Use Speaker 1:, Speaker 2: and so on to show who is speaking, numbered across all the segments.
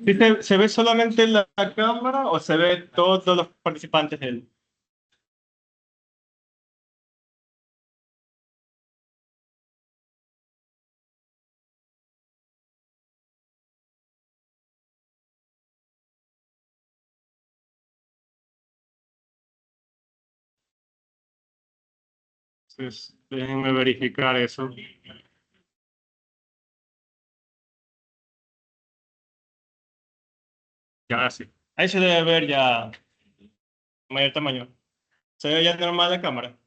Speaker 1: ¿Sí se ve solamente la cámara o se ve todos los participantes de él? Entonces, déjenme verificar eso. Ya, ahora sí. Ahí se debe ver ya mayor tamaño. ¿Se ve ya normal la cámara?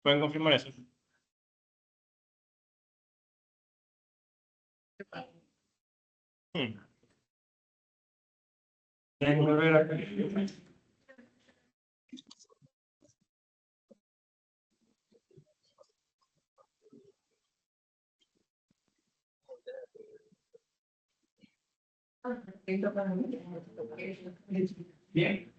Speaker 1: ¿Pueden confirmar eso? Hmm. Déjenme ver acá. Bien.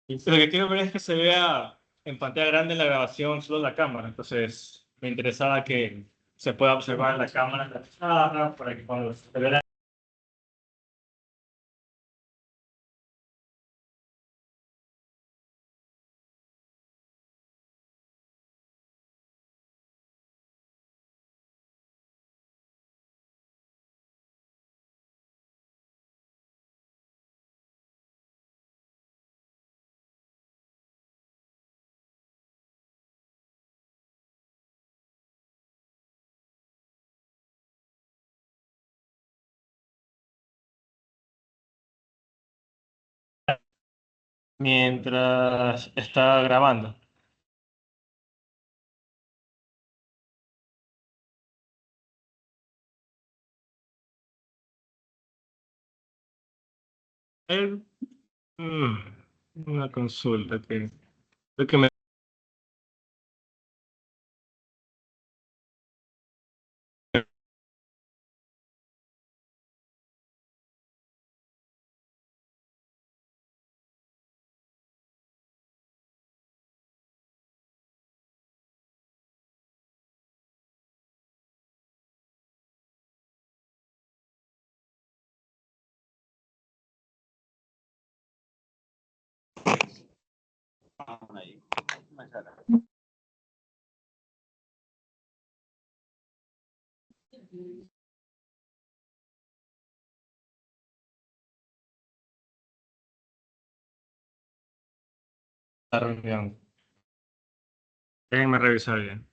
Speaker 1: Lo que quiero ver es que se vea en pantalla grande en la grabación solo la cámara. Entonces, me interesaba que se pueda observar la cámara en la pizarra para que cuando se vea. Mientras está grabando. Eh, mm, una consulta que me... La reunión. Déjenme revisar bien.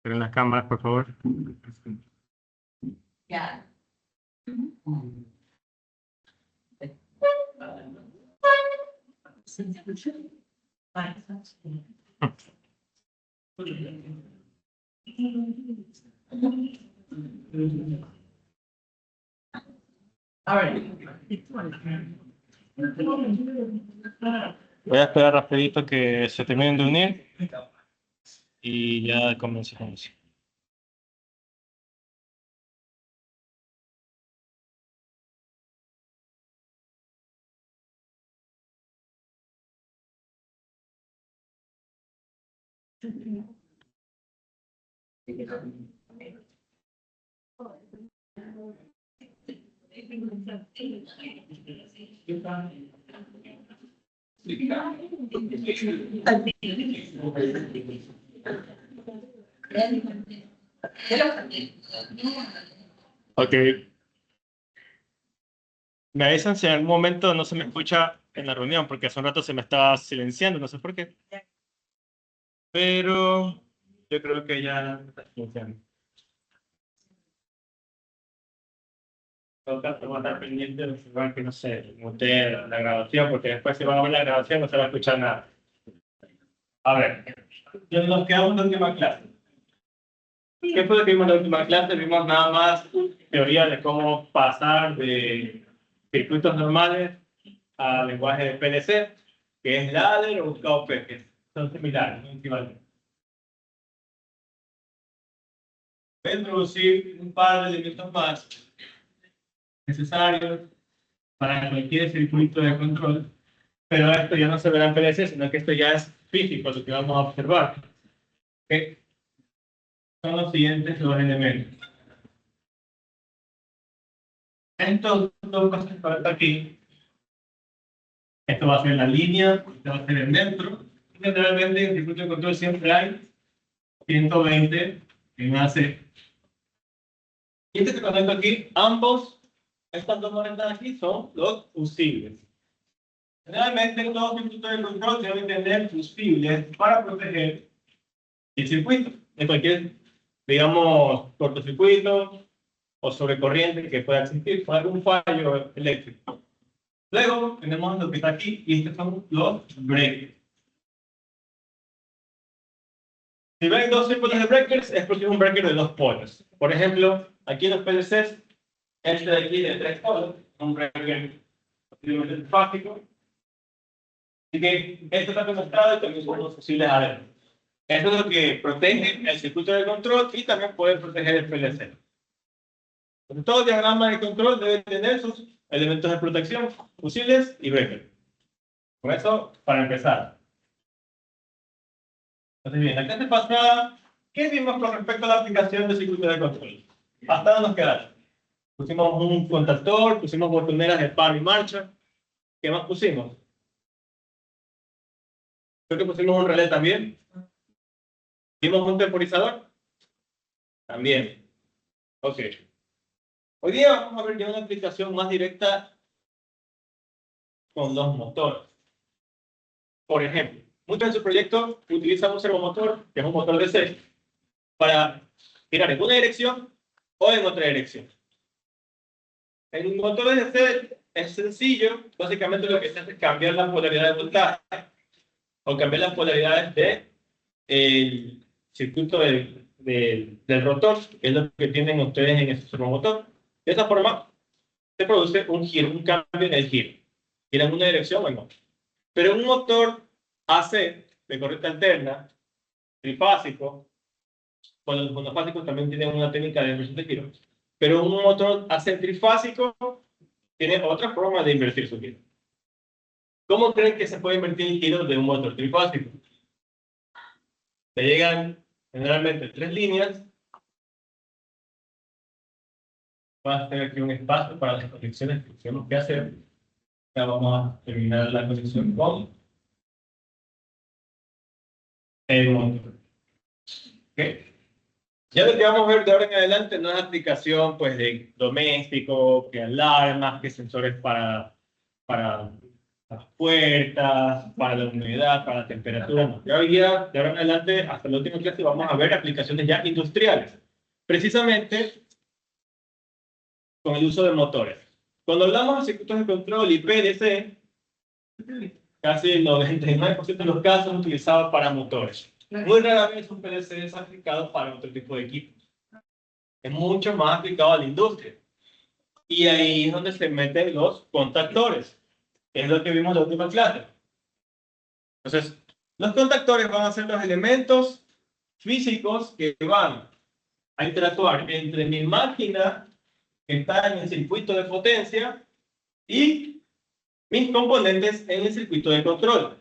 Speaker 1: Miren las cámaras, por favor.
Speaker 2: Ya.
Speaker 1: Voy a esperar rapidito que se terminen de unir y ya comienzo con eso. Ok. Me avisan si en algún momento no se me escucha en la reunión, porque hace un rato se me estaba silenciando, no sé por qué. Pero yo creo que ya está silenciando. Tengo que estar pendiente de observar que no se mutee la grabación, porque después si van a ver la grabación no se va a escuchar nada. A ver, ya nos quedamos en la última clase. ¿Qué fue lo que vimos en la última clase? Vimos nada más teoría de cómo pasar de circuitos normales al lenguaje de PLC, que es ladder o cowpeth, que son similares, muy equivalentes. Voy a introducir un par de elementos más necesarios para cualquier circuito de control, pero esto ya no se verá en PLC, sino que esto ya es físico, lo que vamos a observar. ¿Okay? Son los siguientes dos elementos. Estos dos cosas que están aquí, esto va a ser la línea, esto va a ser el dentro. Generalmente en el circuito de control siempre hay 120 en AC. Y este que conecto aquí, estas dos monedas aquí son los fusibles. Generalmente todos los circuitos de control deben tener fusibles para proteger el circuito de cualquier, digamos, cortocircuito o sobrecorriente que pueda existir por algún fallo eléctrico. Luego tenemos lo que está aquí y estos son los breakers. Si ven dos símbolos de breakers, es porque es un breaker de dos polos. Por ejemplo, aquí en los PLCs, este de aquí de 3 polos, un breaker posiblemente trifásico. Así que esto está conectado y también son los fusibles adentro. Esto es lo que protege el circuito de control y también puede proteger el PLC. Entonces, todo diagrama de control debe tener sus elementos de protección, fusibles y breakers. Con eso, para empezar. Entonces, bien, la clase pasada, ¿qué vimos con respecto a la aplicación de circuito de control? Hasta dónde nos quedaron. Pusimos un contactor, pusimos botoneras de paro y marcha. ¿Qué más pusimos? Creo que pusimos un relé también. ¿Vimos un temporizador? También. Ok. Hoy día vamos a ver ya una aplicación más directa con los motores. Por ejemplo, muchos de sus proyectos utilizan un servomotor, que es un motor DC, para girar en una dirección o en otra dirección. En un motor DC es sencillo, básicamente lo que se hace es cambiar la polaridad de voltaje o cambiar las polaridades del circuito del rotor, que es lo que tienen ustedes en ese servomotor. De esa forma se produce un giro, un cambio en el giro. Gira en una dirección o en otra. Pero un motor AC de corriente alterna, trifásico, bueno, los monofásicos también tienen una técnica de inversión de giro, pero un motor AC trifásico tiene otra forma de invertir su giro. ¿Cómo creen que se puede invertir el giro de un motor trifásico? Le llegan generalmente 3 líneas. Va a tener aquí un espacio para las conexiones que tenemos que hacer. Ya vamos a terminar la conexión con el motor. ¿Okay? Ya lo que vamos a ver de ahora en adelante no es aplicación pues, de doméstico, que alarmas, que sensores para las puertas, para la humedad, para la temperatura. Ya hoy día, de ahora en adelante, hasta la última clase, vamos a ver aplicaciones ya industriales. Precisamente con el uso de motores. Cuando hablamos de circuitos de control y PLC, casi el 99% de los casos es utilizado para motores. Muy rara vez un PLC es aplicado para otro tipo de equipos. Es mucho más aplicado a la industria. Y ahí es donde se meten los contactores, que es lo que vimos en la última clase. Entonces, los contactores van a ser los elementos físicos que van a interactuar entre mi máquina que está en el circuito de potencia y mis componentes en el circuito de control.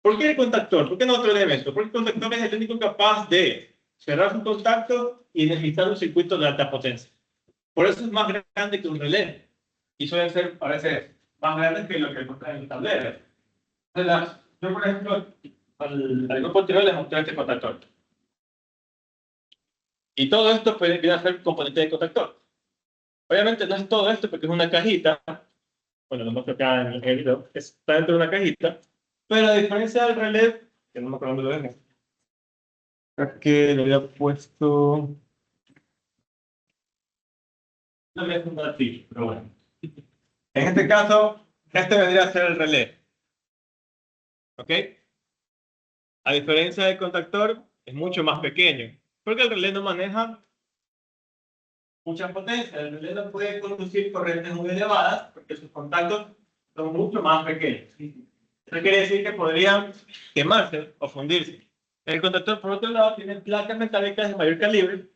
Speaker 1: ¿Por qué el contactor? ¿Por qué no otro elemento? Porque el contactor es el único capaz de cerrar su contacto y necesitar un circuito de alta potencia. Por eso es más grande que un relé. Y suelen ser, a veces, más grandes que lo que encontramos en el tablero. Yo, por ejemplo, al grupo anterior les mostré este contactor. Y todo esto viene a ser componente de contactor. Obviamente no es todo esto porque es una cajita. Bueno, lo muestro acá en el video. Está dentro de una cajita. Pero a diferencia del relé, que no me acuerdo dónde lo dejé. Que lo había puesto. No me dejo nada así, pero bueno. En este caso, este vendría a ser el relé. ¿Ok? A diferencia del contactor, es mucho más pequeño. Porque el relé no maneja mucha potencia. El relé no puede conducir corrientes muy elevadas porque sus contactos son mucho más pequeños. Eso quiere decir que podrían quemarse o fundirse. El contactor, por otro lado, tiene placas metálicas de mayor calibre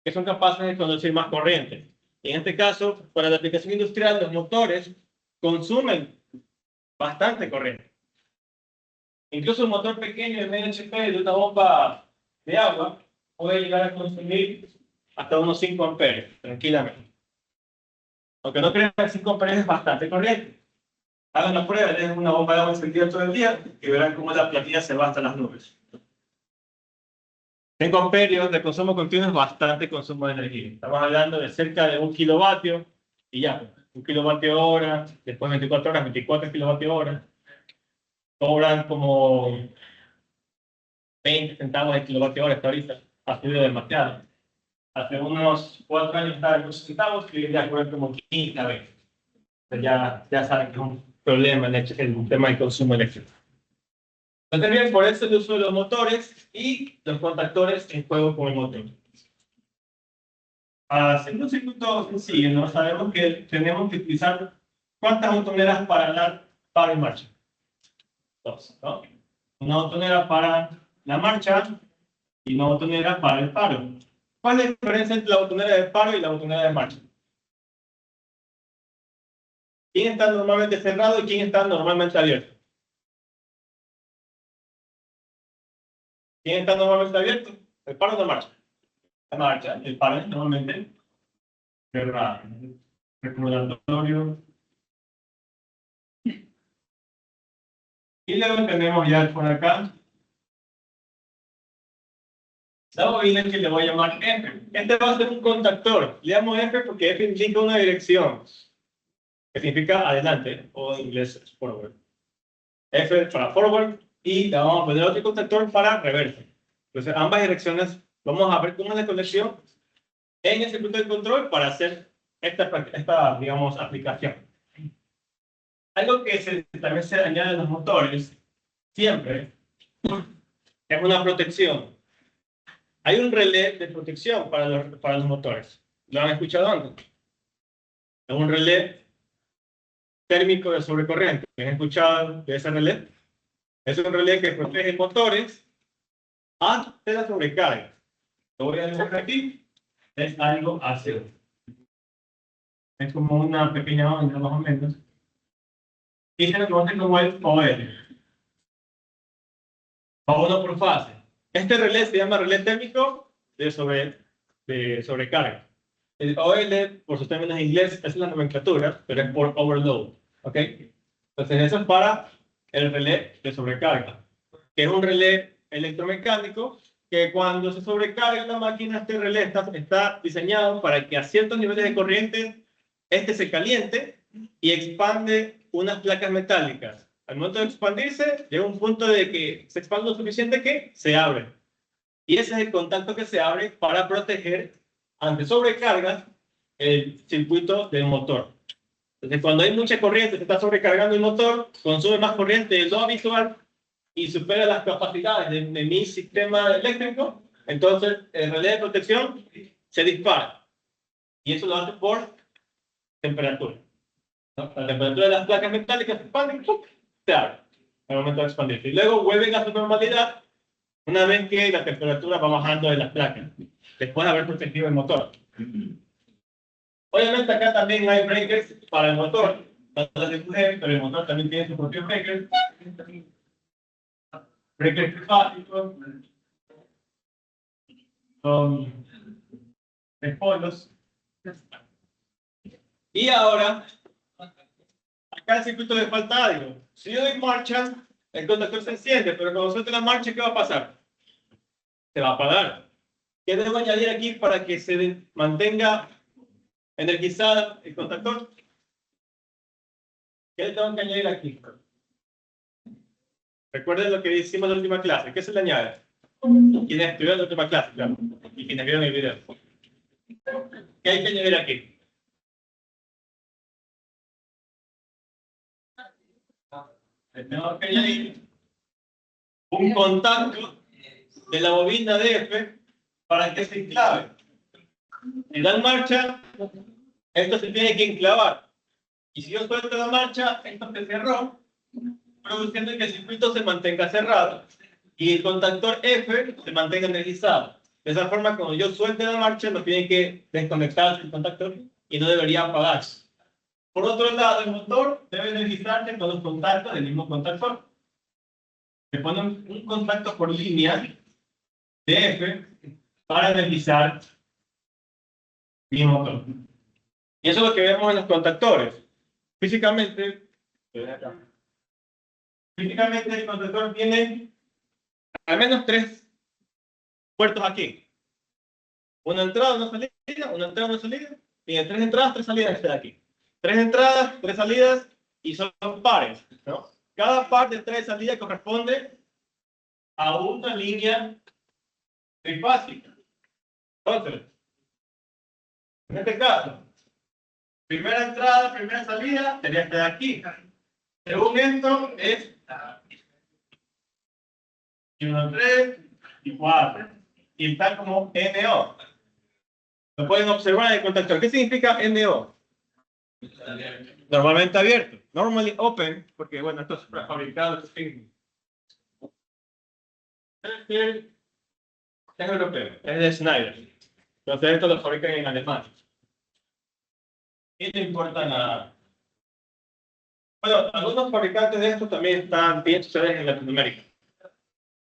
Speaker 1: que son capaces de conducir más corriente. En este caso, para la aplicación industrial, los motores consumen bastante corriente. Incluso un motor pequeño de medio HP de una bomba de agua puede llegar a consumir hasta unos 5 amperes, tranquilamente. Aunque no crean, 5 amperes es bastante corriente. Hagan la prueba, dejen una bomba de agua encendida todo el día y verán cómo la plantilla se va hasta las nubes. 5 amperios de consumo continuo es bastante consumo de energía. Estamos hablando de cerca de 1 kilovatio y ya, 1 kilovatio hora, después 24 horas, 24 kilovatios hora. Cobran como 20 centavos de kilovatio hora hasta ahorita. Ha subido demasiado. Hace unos 4 años estaba en 12 centavos y ya cobran como 15 veces. Ya saben que es un problema el tema del consumo eléctrico. Entonces, bien, por eso el uso de los motores y los contactores en juego con el motor. Haciendo un circuito sencillo, ¿no? Sabemos que tenemos que utilizar ¿cuántas botoneras para dar paro en marcha? 2, ¿no? Una botonera para la marcha y una botonera para el paro. ¿Cuál es la diferencia entre la botonera de paro y la botonera de marcha? ¿Quién está normalmente cerrado y quién está normalmente abierto? ¿Quién está normalmente abierto? ¿El paro o la marcha? La marcha. El paro es normalmente cerrado. Recordatorio. Y luego tenemos ya por acá la bobina que le voy a llamar F. Este va a ser un contactor. Le llamo F porque F indica una dirección, que significa adelante, o en inglés es forward. F para forward y le vamos a poner otro contactor para reverse. Entonces, ambas direcciones, vamos a ver cómo es la conexión en el circuito de control para hacer esta digamos, aplicación. Algo que también se añade en los motores, siempre, es una protección. Hay un relé de protección para los motores. ¿Lo han escuchado antes? Es un relé térmico de sobrecorriente. ¿Han escuchado de ese relé? Es un relé que protege motores ante la sobrecarga. Lo voy a dibujar aquí. Es algo así. Es como una pequeña onda, más o menos. Y se le conoce como el OL. O uno por fase. Este relé se llama relé térmico de sobrecarga. El OL, por sus términos en inglés, es la nomenclatura, pero es por overload. ¿Ok? Entonces, eso es para el relé de sobrecarga, que es un relé electromecánico que cuando se sobrecarga la máquina, este relé está diseñado para que a ciertos niveles de corriente este se caliente y expande unas placas metálicas. Al momento de expandirse, llega un punto de que se expande lo suficiente que se abre. Y ese es el contacto que se abre para proteger ante sobrecargas el circuito del motor. Entonces, cuando hay mucha corriente, se está sobrecargando el motor, consume más corriente de lo habitual y supera las capacidades de mi sistema eléctrico, entonces el relé de protección se dispara. Y eso lo hace por temperatura, ¿no? La temperatura de las placas metálicas se expande y se abre al momento de expandirse. Y luego vuelven a su normalidad una vez que la temperatura va bajando de las placas, después de haber protegido el motor. Obviamente acá también hay breakers para el motor, pero el motor también tiene su propio breaker. Breakers básicos son 3 polos. Y ahora, acá el circuito le falta algo. Si yo doy marcha, el contactor se enciende, pero cuando suelte la marcha, ¿qué va a pasar? Se va a apagar. ¿Qué debo añadir aquí para que se mantenga energizado el contactor? ¿Qué le tengo que añadir aquí? Recuerden lo que hicimos en la última clase. ¿Qué se le añade? Quienes estuvieron en la última clase, claro. Y quienes vieron el video. ¿Qué hay que añadir aquí? Tenemos que añadir un contacto de la bobina DF para que se enclave. Si dan marcha, esto se tiene que enclavar. Y si yo suelto la marcha, esto se cerró, produciendo que el circuito se mantenga cerrado y el contactor F se mantenga energizado. De esa forma, cuando yo suelte la marcha, no tiene que desconectarse el contactor y no debería apagarse. Por otro lado, el motor debe energizarse con los contactos del mismo contactor. Se pone un contacto por línea de F para energizar mi motor. Y eso es lo que vemos en los contactores. Físicamente el contactor tiene al menos 3 puertos aquí. Una entrada, una salida, una entrada, una salida. Tiene 3 entradas, 3 salidas este de aquí. 3 entradas, 3 salidas y son pares, ¿no? Cada par de 3 salidas corresponde a una línea trifásica. Entonces, en este caso, primera entrada, primera salida sería este de aquí. Según esto es 1, 3 y 4. Y está como NO. Lo pueden observar en el contactor. ¿Qué significa NO? Normalmente abierto. Normally open, porque bueno, esto es prefabricado. Es europeo, es de Schneider. Entonces esto lo fabrican en Alemania. Y no importa nada. Bueno, algunos fabricantes de estos también están bien suceden en Latinoamérica,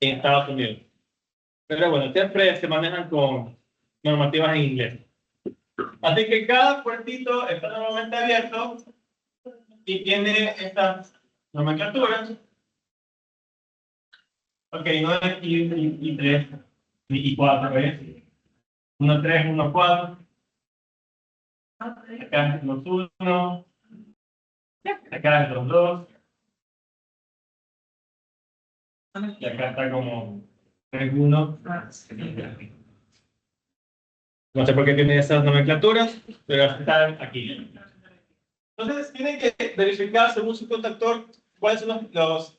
Speaker 1: en Estados Unidos. Pero bueno, siempre se manejan con normativas en inglés. Así que cada puertito está normalmente abierto y tiene estas nomenclaturas. Ok, no es y 3 y 4, ¿ves? 1, 3, 1, 4. Acá es 2, 1. Acá es 2, 2. Y acá está como 3, 1. No sé por qué tiene esas nomenclaturas, pero están aquí. Entonces, tienen que verificar según su contactor cuáles son los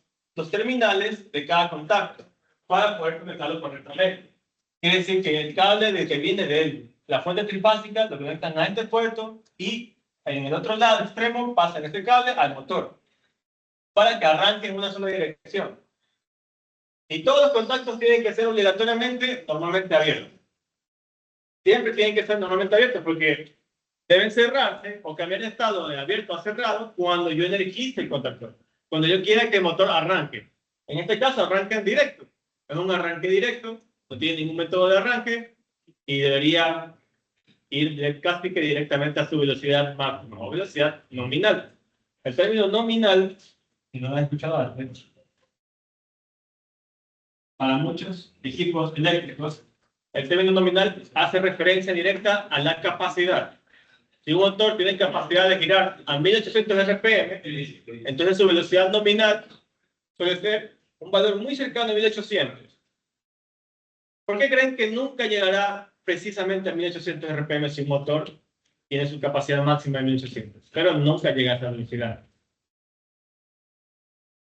Speaker 1: terminales de cada contacto para poder conectarlo correctamente. Quiere decir que el cable que viene de la fuente trifásica lo conectan a este puerto y en el otro lado extremo pasan este cable al motor para que arranque en una sola dirección. Y todos los contactos tienen que ser obligatoriamente normalmente abiertos. Siempre tienen que ser normalmente abiertos porque deben cerrarse o cambiar de estado de abierto a cerrado cuando yo energice el contactor. Cuando yo quiera que el motor arranque. En este caso arranca en directo. Es un arranque directo, no tiene ningún método de arranque y debería ir casi que directamente a su velocidad máxima o velocidad nominal. El término nominal, si no lo has escuchado antes, para muchos equipos eléctricos, el término nominal hace referencia directa a la capacidad. Si un motor tiene capacidad de girar a 1800 RPM, entonces su velocidad nominal suele ser un valor muy cercano a 1800. ¿Por qué creen que nunca llegará precisamente a 1800 RPM si un motor tiene su capacidad máxima de 1800? Pero nunca llega a esa velocidad.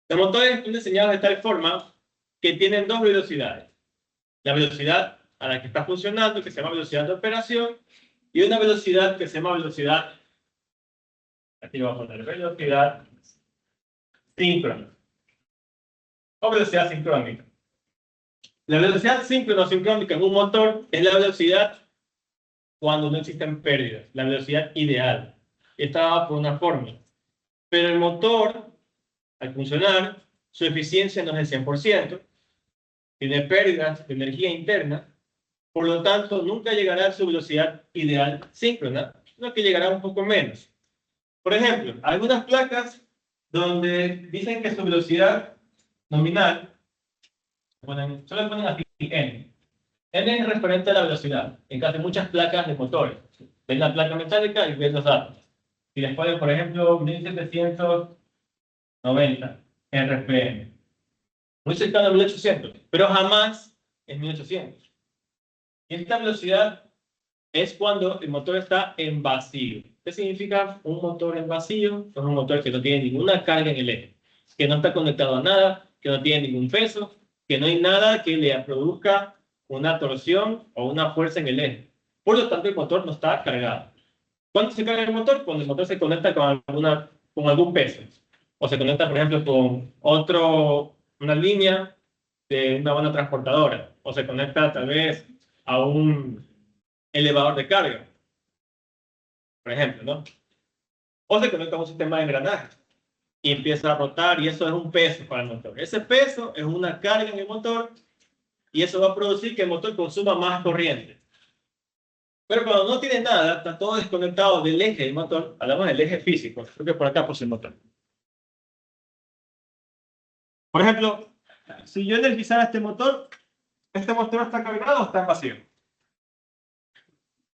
Speaker 1: Los motores están diseñados de tal forma que tienen 2 velocidades. La velocidad a la que está funcionando, que se llama velocidad de operación, y una velocidad que se llama velocidad, aquí lo vamos a poner, velocidad síncrona, o velocidad sincrónica. La velocidad síncrona o sincrónica en un motor es la velocidad cuando no existen pérdidas, la velocidad ideal. Está dada por una fórmula. Pero el motor, al funcionar, su eficiencia no es el 100%, tiene pérdidas de energía interna, por lo tanto, nunca llegará a su velocidad ideal síncrona, sino que llegará un poco menos. Por ejemplo, algunas placas donde dicen que su velocidad nominal, solo ponen así N. N es referente a la velocidad. En casi muchas placas de motores. Ven la placa metálica y ven los datos. Si les ponen, por ejemplo, 1790 RPM. Muy cercano a 1800, pero jamás es 1800. Y esta velocidad es cuando el motor está en vacío. ¿Qué significa un motor en vacío? Es un motor que no tiene ninguna carga en el eje, que no está conectado a nada, que no tiene ningún peso, que no hay nada que le produzca una torsión o una fuerza en el eje. Por lo tanto, el motor no está cargado. ¿Cuándo se carga el motor? Cuando el motor se conecta con algún peso. O se conecta, por ejemplo, con una línea de una banda transportadora. O se conecta tal vez a un elevador de carga, por ejemplo, ¿no? O se conecta a un sistema de engranajes y empieza a rotar, y eso es un peso para el motor. Ese peso es una carga en el motor y eso va a producir que el motor consuma más corriente. Pero cuando no tiene nada, está todo desconectado del eje del motor, hablamos del eje físico, creo que por acá puse el motor. Por ejemplo, si yo energizara este motor está cargado o está en vacío.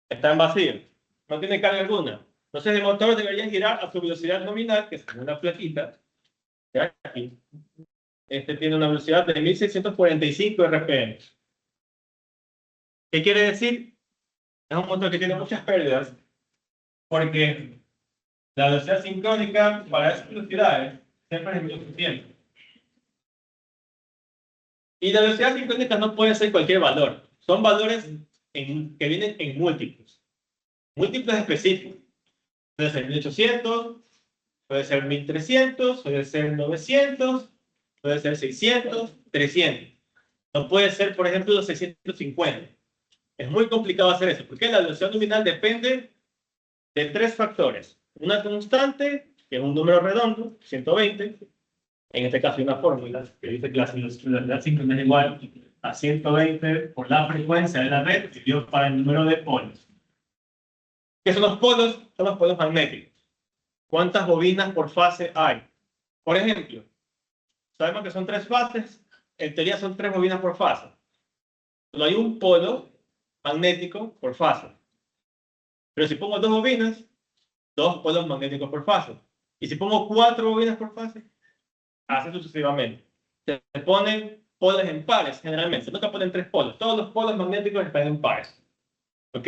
Speaker 1: Está en vacío, no tiene carga alguna. Entonces el motor debería girar a su velocidad nominal, que es una plaquita, de aquí. Este tiene una velocidad de 1645 RPM. ¿Qué quiere decir? Es un motor que tiene muchas pérdidas, porque la velocidad sincrónica para esas velocidades siempre es 1800. Y la velocidad sincrónica no puede ser cualquier valor. Son valores que vienen en múltiplos. Múltiplos específicos. Puede ser 1800, puede ser 1300, puede ser 900, puede ser 600, 300. No puede ser, por ejemplo, los 650. Es muy complicado hacer eso, porque la velocidad nominal depende de tres factores. Una constante, que es un número redondo, 120. En este caso hay una fórmula que dice que la velocidad síncrona es igual a 120 por la frecuencia de la red dividido para el número de polos. ¿Qué son los polos? Son los polos magnéticos. ¿Cuántas bobinas por fase hay? Por ejemplo, sabemos que son 3 fases, en teoría son 3 bobinas por fase. Solo hay un polo magnético por fase. Pero si pongo 2 bobinas, 2 polos magnéticos por fase. Y si pongo 4 bobinas por fase, así sucesivamente. Se ponen polos en pares, generalmente. Nunca ponen 3 polos. Todos los polos magnéticos están en pares. ¿Ok?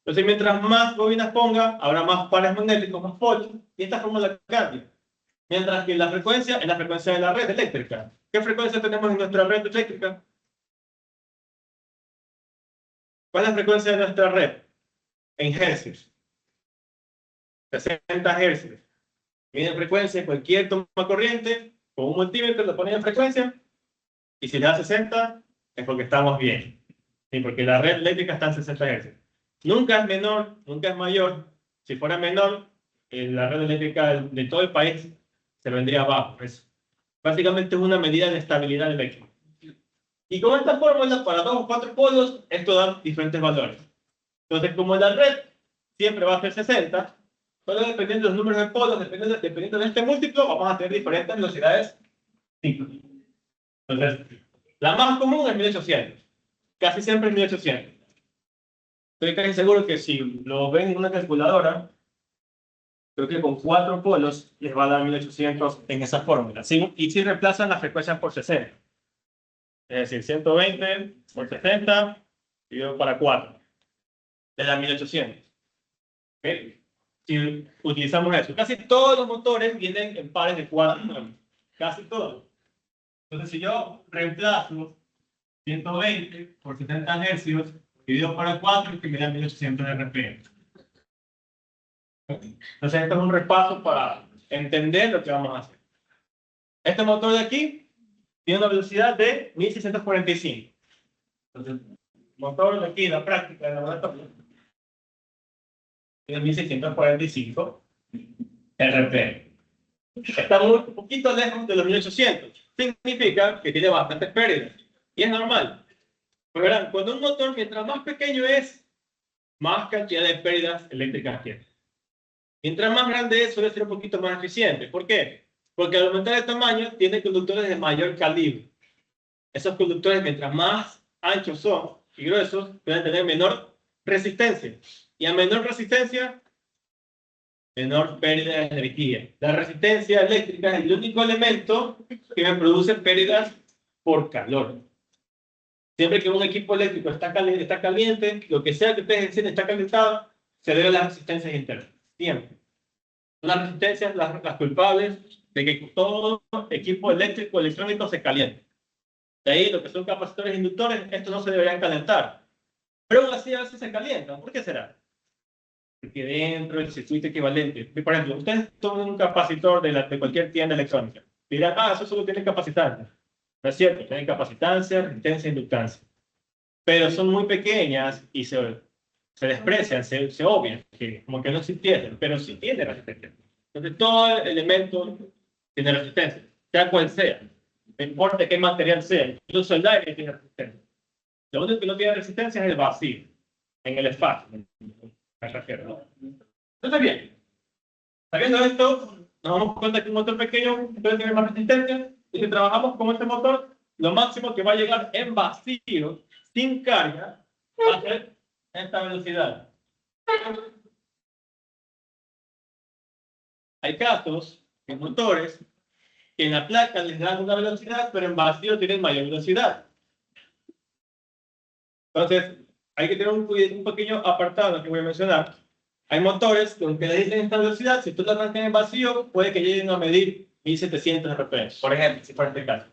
Speaker 1: Entonces, mientras más bobinas ponga, habrá más pares magnéticos, más polos. Y esta fórmula cambia. Mientras que la frecuencia es la frecuencia de la red eléctrica. ¿Qué frecuencia tenemos en nuestra red eléctrica? ¿Cuál es la frecuencia de nuestra red? En hercios. 60 hercios. Mide frecuencia, cualquier toma corriente, con un multímetro lo pone en frecuencia, y si le da 60, es porque estamos bien. Sí, porque la red eléctrica está en 60 Hz. Nunca es menor, nunca es mayor. Si fuera menor, la red eléctrica de todo el país se vendría abajo. Pues, básicamente es una medida de estabilidad eléctrica. Y con esta fórmula, para 2 o 4 polos, esto da diferentes valores. Entonces, como la red siempre va a ser 60, solo dependiendo de los números de polos, dependiendo de este múltiplo, vamos a tener diferentes velocidades síncronas. Entonces, la más común es 1800. Casi siempre es 1800. Estoy casi seguro que si lo ven en una calculadora, creo que con 4 polos les va a dar 1800 en esa fórmula. ¿Sí? Y si reemplazan las frecuencias por 60. Es decir, 120 por 60 dividido para 4. Le da 1800. ¿Okay? Si utilizamos eso. Casi todos los motores vienen en pares de 4. Casi todos. Entonces, si yo reemplazo 120 por 70 hercios dividido para 4, que me da 1800 RPM. Entonces, esto es un repaso para entender lo que vamos a hacer. Este motor de aquí tiene una velocidad de 1645. Entonces, el motor de aquí, la práctica de laboratorio, tiene 1645 RPM. Está un poquito lejos de los 1800. Significa que tiene bastantes pérdidas. Y es normal. Pues verán, cuando un motor, mientras más pequeño es, más cantidad de pérdidas eléctricas tiene. Mientras más grande es, suele ser un poquito más eficiente. ¿Por qué? Porque al aumentar el tamaño, tiene conductores de mayor calibre. Esos conductores, mientras más anchos son y gruesos, pueden tener menor resistencia. Y a menor resistencia, menor pérdida de energía. La resistencia eléctrica es el único elemento que me produce pérdidas por calor. Siempre que un equipo eléctrico está caliente, lo que sea que ustedes encienden está calentado, se debe a las resistencias internas. Siempre. Son las resistencias las culpables de que todo equipo eléctrico electrónico se caliente. De ahí lo que son capacitores e inductores, estos no se deberían calentar. Pero aún así a veces se calientan. ¿Por qué será? Porque dentro del circuito equivalente, por ejemplo, ustedes toman un capacitor de cualquier tienda electrónica. Dirán, eso solo tiene capacitancia. No es cierto, tienen capacitancia, resistencia e inductancia. Pero son muy pequeñas y se desprecian, se obvian, que como que no existiesen, pero sí tiene resistencia. Entonces todo elemento tiene resistencia, sea cual sea. No importa qué material sea, incluso el aire tiene resistencia. Lo único que no tiene resistencia es el vacío, en el espacio. Me refiero, ¿no? Entonces, bien, sabiendo esto, nos damos cuenta que un motor pequeño puede tener más resistencia, y si trabajamos con este motor, lo máximo que va a llegar en vacío, sin carga, va a ser esta velocidad. Hay casos en motores que en la placa les dan una velocidad, pero en vacío tienen mayor velocidad. Entonces, hay que tener un pequeño apartado que voy a mencionar. Hay motores que aunque le dicen esta velocidad, si tú la arrancas en vacío, puede que lleguen a medir 1700 RPM, por ejemplo, si fuera este caso.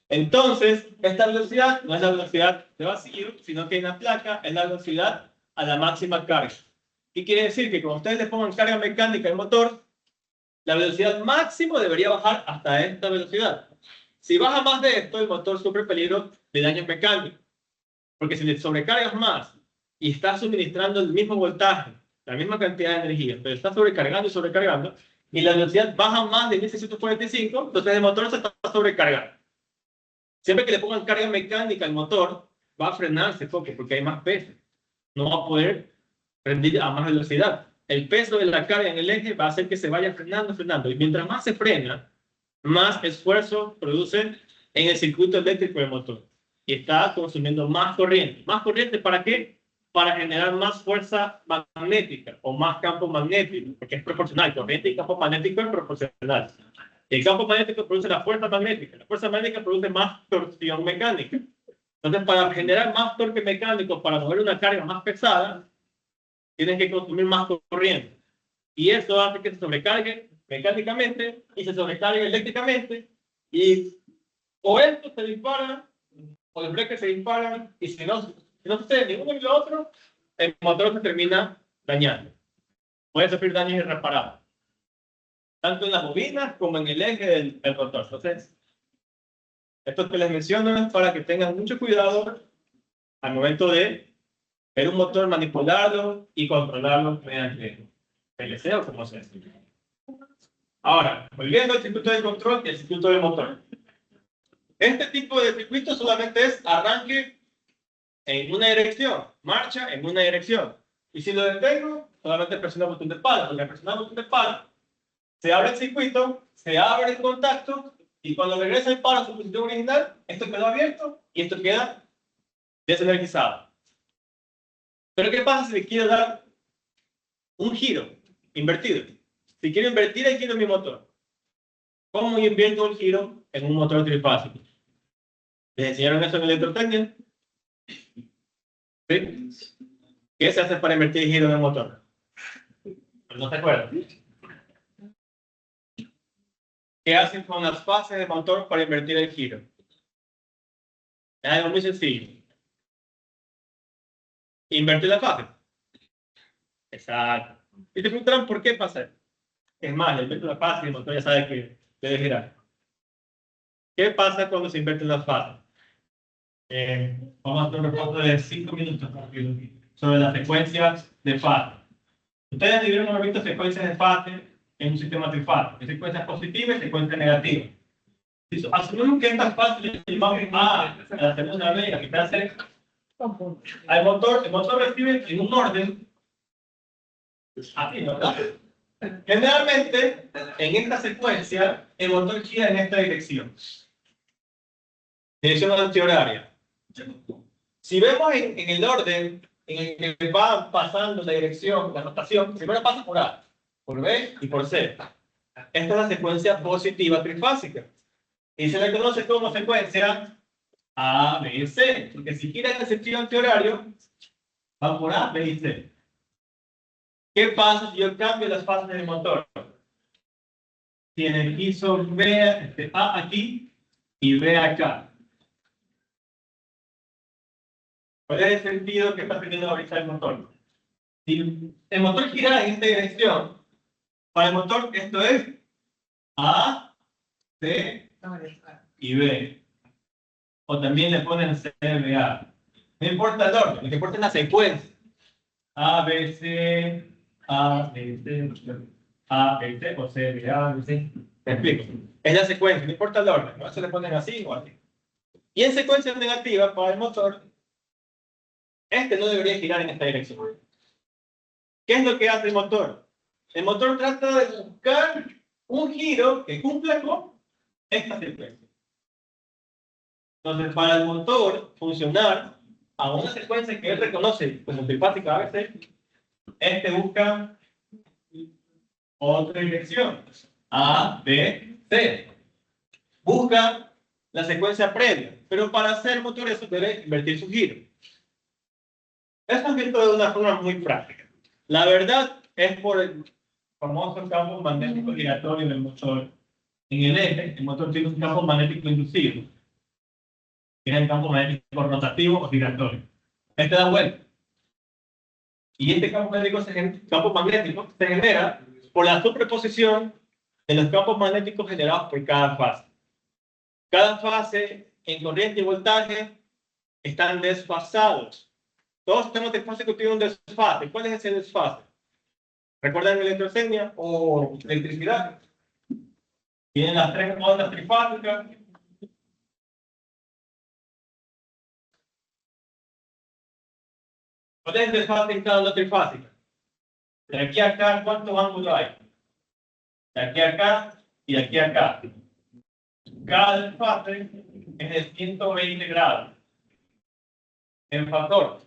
Speaker 1: Entonces, esta velocidad no es la velocidad de vacío, sino que en la placa es la velocidad a la máxima carga. ¿Qué quiere decir? Que cuando ustedes le pongan carga mecánica al motor, la velocidad máxima debería bajar hasta esta velocidad. Si baja más de esto, el motor sufre peligro de daños mecánicos. Porque si le sobrecargas más y estás suministrando el mismo voltaje, la misma cantidad de energía, pero estás sobrecargando y sobrecargando, y la velocidad baja más de 1645, entonces el motor se está sobrecargando. Siempre que le pongan carga mecánica al motor, va a frenarse porque hay más peso. No va a poder rendir a más velocidad. El peso de la carga en el eje va a hacer que se vaya frenando. Y mientras más se frena, más esfuerzo produce en el circuito eléctrico del motor. Y está consumiendo más corriente. ¿Más corriente para qué? Para generar más fuerza magnética o más campo magnético, porque es proporcional. Corriente y campo magnético es proporcional. El campo magnético produce la fuerza magnética. La fuerza magnética produce más torsión mecánica. Entonces, para generar más torque mecánico, para mover una carga más pesada, tienes que consumir más corriente. Y eso hace que se sobrecargue mecánicamente y se sobrecargue eléctricamente. Y o esto se dispara, o los breakers se disparan, y si no sucede ni uno ni lo otro, el motor se termina dañando. Puede sufrir daños irreparables, tanto en las bobinas como en el eje del rotor. Entonces, esto que les menciono es para que tengan mucho cuidado al momento de ver un motor, manipularlo y controlarlo mediante PLC o como sea. Ahora, volviendo al circuito de control y el circuito de motor. Este tipo de circuito solamente es arranque en una dirección, marcha en una dirección. Y si lo detengo, solamente presiono el botón de pala. Porque al presionar el botón de pala, se abre el circuito, se abre el contacto, y cuando regresa el palo a su posición original, esto quedó abierto y esto queda desenergizado. Pero ¿qué pasa si le quiero dar un giro invertido? Si quiero invertir el giro en mi motor, ¿cómo invierto un giro en un motor trifásico? ¿Les enseñaron eso en electrotecnia? ¿Sí? ¿Qué se hace para invertir el giro en el motor? ¿No te acuerdas? ¿Qué hacen con las fases del motor para invertir el giro? Es algo muy sencillo. Invertir la fase. Exacto. Y te preguntarán por qué pasa. Es más, invierte la fase y el motor ya sabe que debe girar. ¿Qué pasa cuando se invierte la fase? Vamos a hacer un reporte de 5 minutos sobre las secuencias de fase. Ustedes debieron haber visto secuencias de fase en un sistema trifásico, secuencias positivas y secuencias negativas. Asumimos que estas fases le llamamos A, la segunda B, la que está cerca. El motor recibe en un orden así, ¿verdad? Generalmente, en esta secuencia, el motor gira en esta dirección. Dirección antihoraria. Si vemos en el orden en el que va pasando la dirección, la rotación, primero pasa por A, por B y por C. Esta es la secuencia positiva trifásica. Y se le conoce como secuencia A, B y C. Porque si gira en el sentido antihorario, va por A, B y C. ¿Qué pasa si yo cambio las fases del motor? Tiene quiso B, A aquí y B acá. ¿Cuál es el sentido que está teniendo ahorita el motor? Si el motor gira en esta dirección, para el motor esto es A, C y B. O también le ponen C, B, A. No importa el orden, lo que importa es la secuencia. A, B, C, A, B, C, A, B, C, o C, B, A, B, C. ¿Me explico? Es la secuencia, no importa el orden, ¿no? Se le ponen así o así. Y en secuencia negativa para el motor, este no debería girar en esta dirección. ¿Qué es lo que hace el motor? El motor trata de buscar un giro que cumpla con esta secuencia. Entonces, para el motor funcionar a una secuencia que él reconoce como trifásica a veces, este busca otra dirección. A, B, C. Busca la secuencia previa, pero para hacer motor eso debe invertir su giro. Esto es visto de una forma muy práctica. La verdad es por el famoso campo magnético giratorio del motor. En el eje, el motor tiene un campo magnético inducido, que es el campo magnético rotativo o giratorio. Este da vuelta. Y este campo magnético se genera por la superposición de los campos magnéticos generados por cada fase. Cada fase en corriente y voltaje están desfasados. Todos sistemas trifásicos tienen un desfase. ¿Cuál es ese desfase? ¿Recuerdan electrocenia o electricidad? Tienen las tres ondas trifásicas. ¿Cuál es el desfase en cada onda trifásica? De aquí a acá, ¿cuántos ángulos hay? De aquí a acá y de aquí a acá. Cada desfase es de 120 grados. En factor.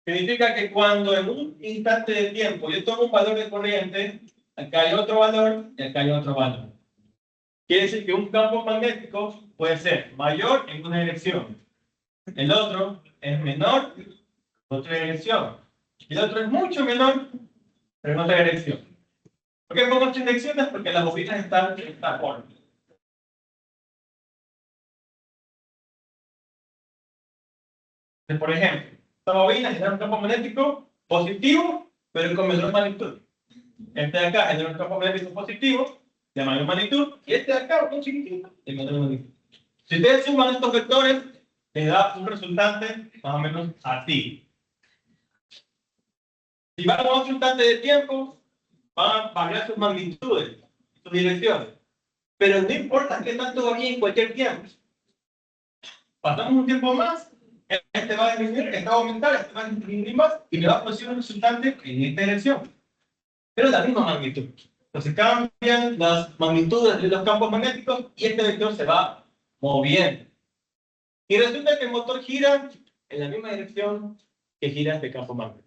Speaker 1: Significa que cuando en un instante de tiempo yo tomo un valor de corriente, acá hay otro valor y acá hay otro valor. Quiere decir que un campo magnético puede ser mayor en una dirección, el otro es menor en otra dirección, y el otro es mucho menor pero en otra dirección. ¿Por qué pongo estas direcciones? Porque las bobinas están en esta forma. Por ejemplo, esta bobina genera un campo magnético positivo, pero con menor magnitud. Este de acá genera un campo magnético positivo de mayor magnitud, y este de acá, un chiquitito, de menor magnitud. Si ustedes suman estos vectores, les da un resultante más o menos así. Si van a un instante de tiempo, van a variar sus magnitudes, sus direcciones. Pero no importa qué tanto varíe en cualquier tiempo. Pasamos un tiempo más, este va a disminuir, este va a aumentar, este va a disminuir más, y me va a producir un resultante en esta dirección. Pero la misma magnitud. Entonces cambian las magnitudes de los campos magnéticos y este vector se va moviendo. Y resulta que el motor gira en la misma dirección que gira este campo magnético.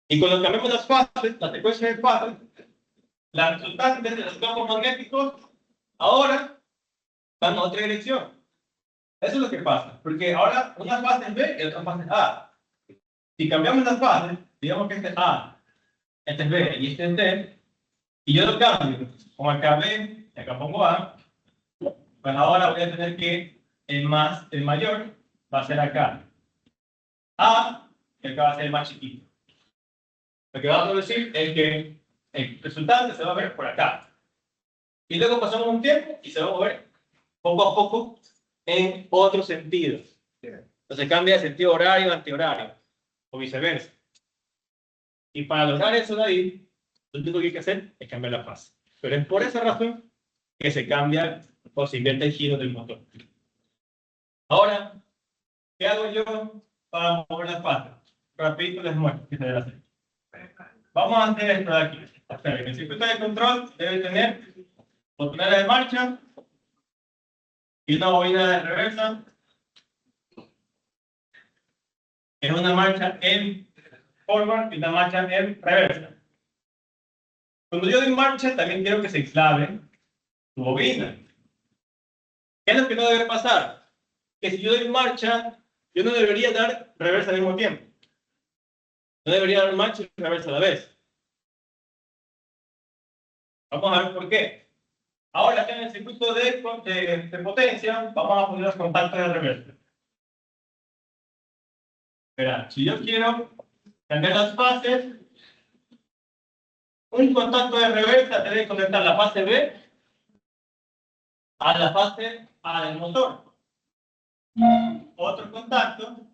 Speaker 1: Y cuando cambiamos las fases, la secuencia de fases, las resultantes de los campos magnéticos ahora van a otra dirección. Eso es lo que pasa, porque ahora una fase es B y otra fase es A. Si cambiamos las fases, digamos que este es A, este es B y este es D, y yo lo cambio, como acá B y acá pongo A, pues ahora voy a tener que el mayor va a ser acá. A, y acá va a ser el más chiquito. Lo que va a producir es que el resultante se va a ver por acá. Y luego pasamos un tiempo y se va a mover poco a poco en otro sentido. Entonces cambia de sentido horario a antihorario, o viceversa. Y para lograr eso de ahí, lo único que hay que hacer es cambiar la fase. Pero es por esa razón que se cambia o se invierte el giro del motor. Ahora, ¿qué hago yo para mover la fase? Rapidito les muestro qué se debe hacer. vamos a hacer esto de aquí. El circuito de control debe tener botonera de marcha y una bobina de reversa. Es una marcha en forward y una marcha en reversa. Cuando yo doy marcha, también quiero que se clave tu bobina. ¿Qué es lo que no debe pasar? Que si yo doy marcha, yo no debería dar reversa al mismo tiempo. No debería dar marcha y reversa a la vez. Vamos a ver por qué. Ahora, en el circuito de potencia, vamos a poner los contactos de reversa. Verá, si yo quiero cambiar las fases, un contacto de reversa debe conectar la fase B a la fase A del motor. Otro contacto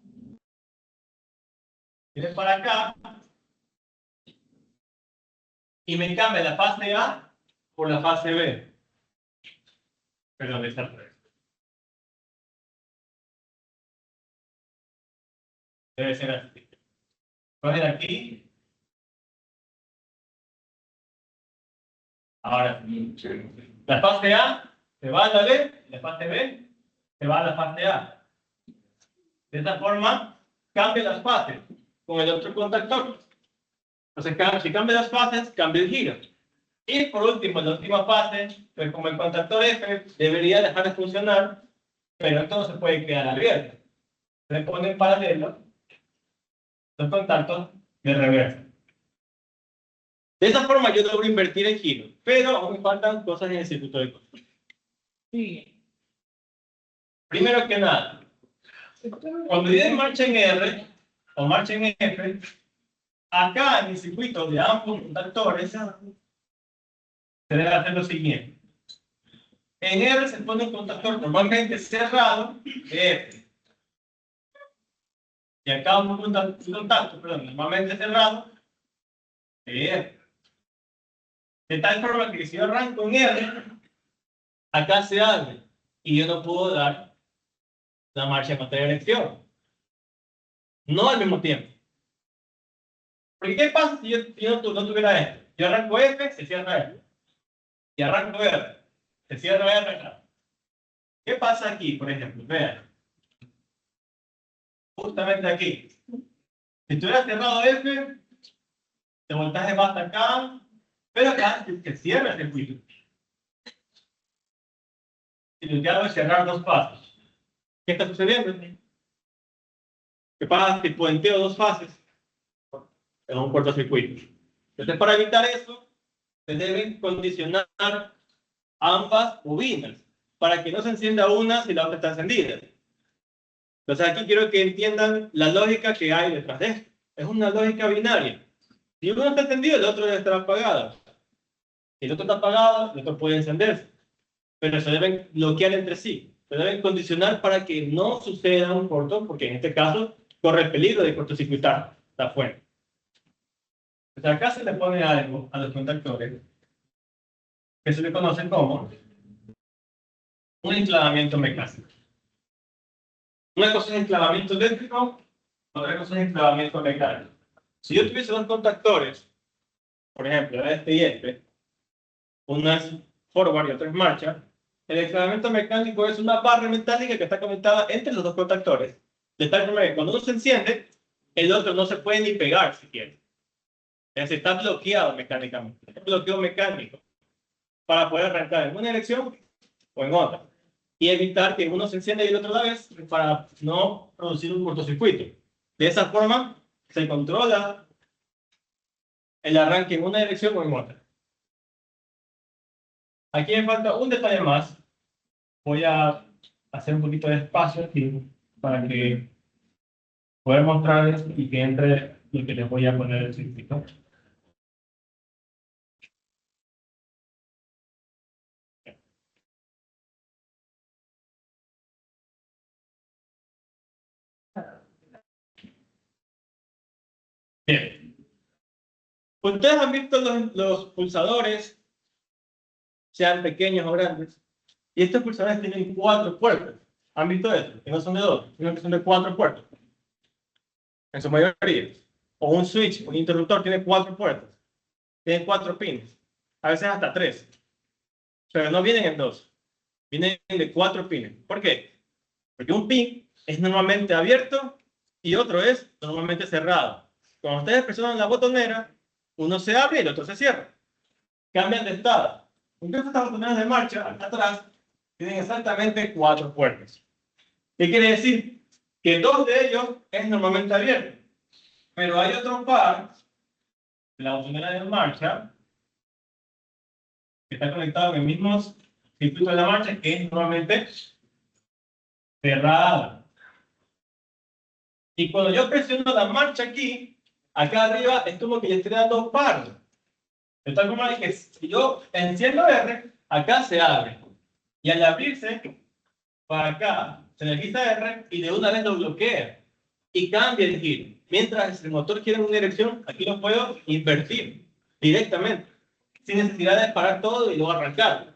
Speaker 1: viene para acá y me cambia la fase A por la fase B. Perdón, esta al revés. Debe ser así. Entonces aquí. Ahora, la fase A se va a la B, y la fase B se va a la fase A. De esta forma, cambia las fases con el otro contactor. Entonces, si cambia las fases, cambia el giro. Y por último, la última fase, pues como el contactor F debería dejar de funcionar, pero entonces puede quedar abierto. Se pone en paralelo los contactos de reversa. De esa forma yo logro invertir el giro, pero aún me faltan cosas en el circuito de control. Sí. Primero que nada, cuando yo marcha en R o marcha en F, acá en el circuito de ambos contactores se debe hacer lo siguiente. En R se pone un contactor normalmente cerrado de F. Y acá un contacto, normalmente cerrado de R. De tal forma que si yo arranco en R, acá se abre y yo no puedo dar la marcha en otra dirección. No al mismo tiempo. Porque ¿qué pasa si yo no tuviera esto? Yo arranco F, se cierra F. Y arranco R, se cierra R acá. ¿Qué pasa aquí, por ejemplo? Vean. Justamente aquí. Si estuviera cerrado F, el voltaje va hasta acá, pero acá se cierra el circuito. Y lo que hago es cerrar dos fases. ¿Qué está sucediendo? ¿Qué pasa si puenteo dos fases? Es un cortocircuito. Entonces, para evitar eso, se deben condicionar ambas bobinas para que no se encienda una si la otra está encendida. Entonces, aquí quiero que entiendan la lógica que hay detrás de esto. Es una lógica binaria. Si uno está encendido, el otro debe estar apagado. Si el otro está apagado, el otro puede encenderse. Pero se deben bloquear entre sí. Se deben condicionar para que no suceda un corto, porque en este caso corre el peligro de cortocircuitar la fuente. Entonces acá se le pone algo a los contactores que se le conocen como un enclavamiento mecánico. Una cosa es enclavamiento eléctrico, otra cosa es enclavamiento mecánico. Si yo tuviese dos contactores, por ejemplo, este y este, uno es forward y otro es marcha, el enclavamiento mecánico es una barra metálica que está conectada entre los dos contactores. De tal forma que cuando uno se enciende, el otro no se puede ni pegar si quiere. Es decir, está bloqueado mecánicamente. Es un bloqueo mecánico para poder arrancar en una dirección o en otra. Y evitar que uno se encienda y el otro a la vez para no producir un cortocircuito. De esa forma se controla el arranque en una dirección o en otra. Aquí me falta un detalle más. Voy a hacer un poquito de espacio aquí para que pueda mostrarles y que entre lo que les voy a poner el circuito. Bien. Ustedes han visto los pulsadores, sean pequeños o grandes, y estos pulsadores tienen 4 puertos. ¿Han visto esto? Que no son de 2, sino que son de 4 puertos. En su mayoría. o un switch, un interruptor, tiene 4 puertas. Tiene 4 pins. A veces hasta 3. Pero no vienen en 2. Vienen de 4 pines. ¿Por qué? Porque un pin es normalmente abierto y otro es normalmente cerrado. Cuando ustedes presionan la botonera, uno se abre y el otro se cierra. Cambian de estado. Entonces estas botoneras de marcha, acá atrás, tienen exactamente 4 puertas. ¿Qué quiere decir? Que 2 de ellos es normalmente abierto. Pero hay otro par, la botonera de marcha, que está conectado en el mismo circuito de la marcha, que es normalmente cerrado. Y cuando yo presiono la marcha aquí, acá arriba es como que yo estoy dando par. De tal forma que si yo enciendo R, acá se abre. Y al abrirse, para acá, se energiza R y de una vez lo bloquea. Y cambia el giro. Mientras el motor quiere una dirección, aquí lo puedo invertir directamente. Sin necesidad de parar todo y luego arrancar.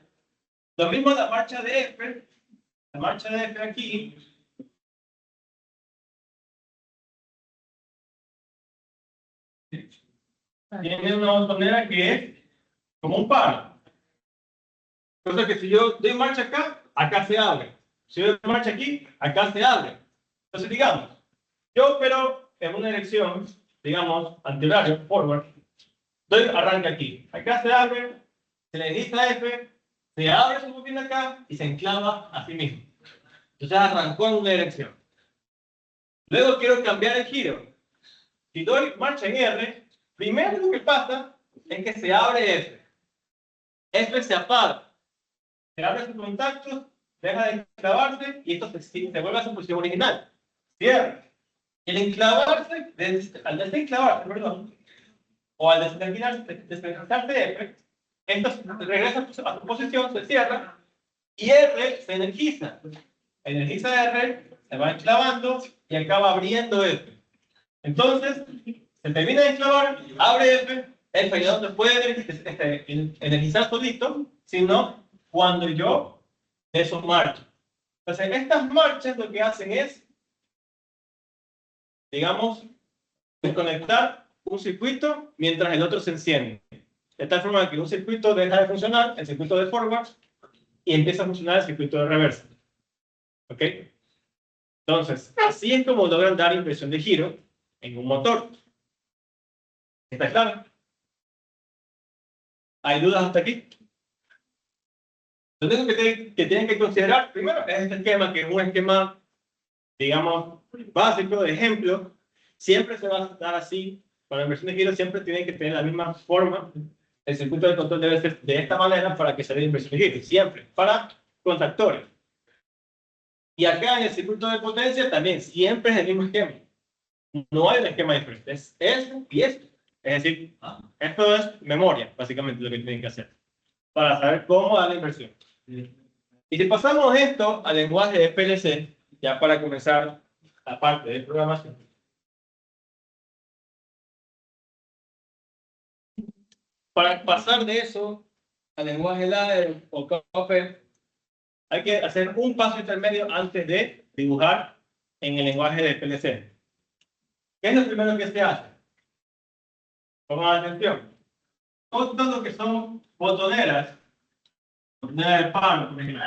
Speaker 1: Lo mismo la marcha de F. La marcha de F aquí. Tiene una botonera que es como un par. Entonces que si yo doy marcha acá, acá se abre. Si yo doy marcha aquí, acá se abre. Entonces digamos, yo pero en una dirección, digamos, antihorario, forward, doy arranque aquí. Acá se abre, se le dice F, se abre su bobina acá y se enclava a sí mismo. Entonces arrancó en una dirección. Luego quiero cambiar el giro. Si doy marcha en R, primero lo que pasa es que se abre F. F se apaga. Se abre sus contactos, deja de enclavarse y esto se vuelve a su posición original. Cierra. El enclavarse, al desenclavarse, perdón, o al desenganchar de F, esto regresa a su posición, se cierra y R se energiza. Energiza R, se va enclavando y acaba abriendo F. Entonces, se termina de enclavar, abre F ya no se puede energizar solito, sino cuando yo eso marcha. Entonces, estas marchas lo que hacen es, digamos, desconectar un circuito mientras el otro se enciende. De tal forma que un circuito deja de funcionar, el circuito de forward, y empieza a funcionar el circuito de reversa. ¿Ok? Entonces, así es como logran dar impresión de giro en un motor. ¿Está claro? ¿Hay dudas hasta aquí? Lo único que tienen que considerar, primero, es este esquema, que es un esquema, digamos, básico, de ejemplo. Siempre se va a dar así. Con la inversión de giro siempre tiene que tener la misma forma. El circuito de control debe ser de esta manera para que se dé inversión de giro. Siempre. Para contactores. Y acá en el circuito de potencia también. Siempre es el mismo esquema. No hay un esquema diferente. Es esto y esto. Es decir, esto es memoria, básicamente, lo que tienen que hacer. Para saber cómo dar la inversión. Y si pasamos esto al lenguaje de PLC, ya para comenzar la parte de programación. Para pasar de eso al lenguaje ladder o COPE, hay que hacer un paso intermedio antes de dibujar en el lenguaje de PLC. ¿Qué es lo primero que se hace? Pongan atención. Todo lo que son botoneras, botonera de paro, por ejemplo,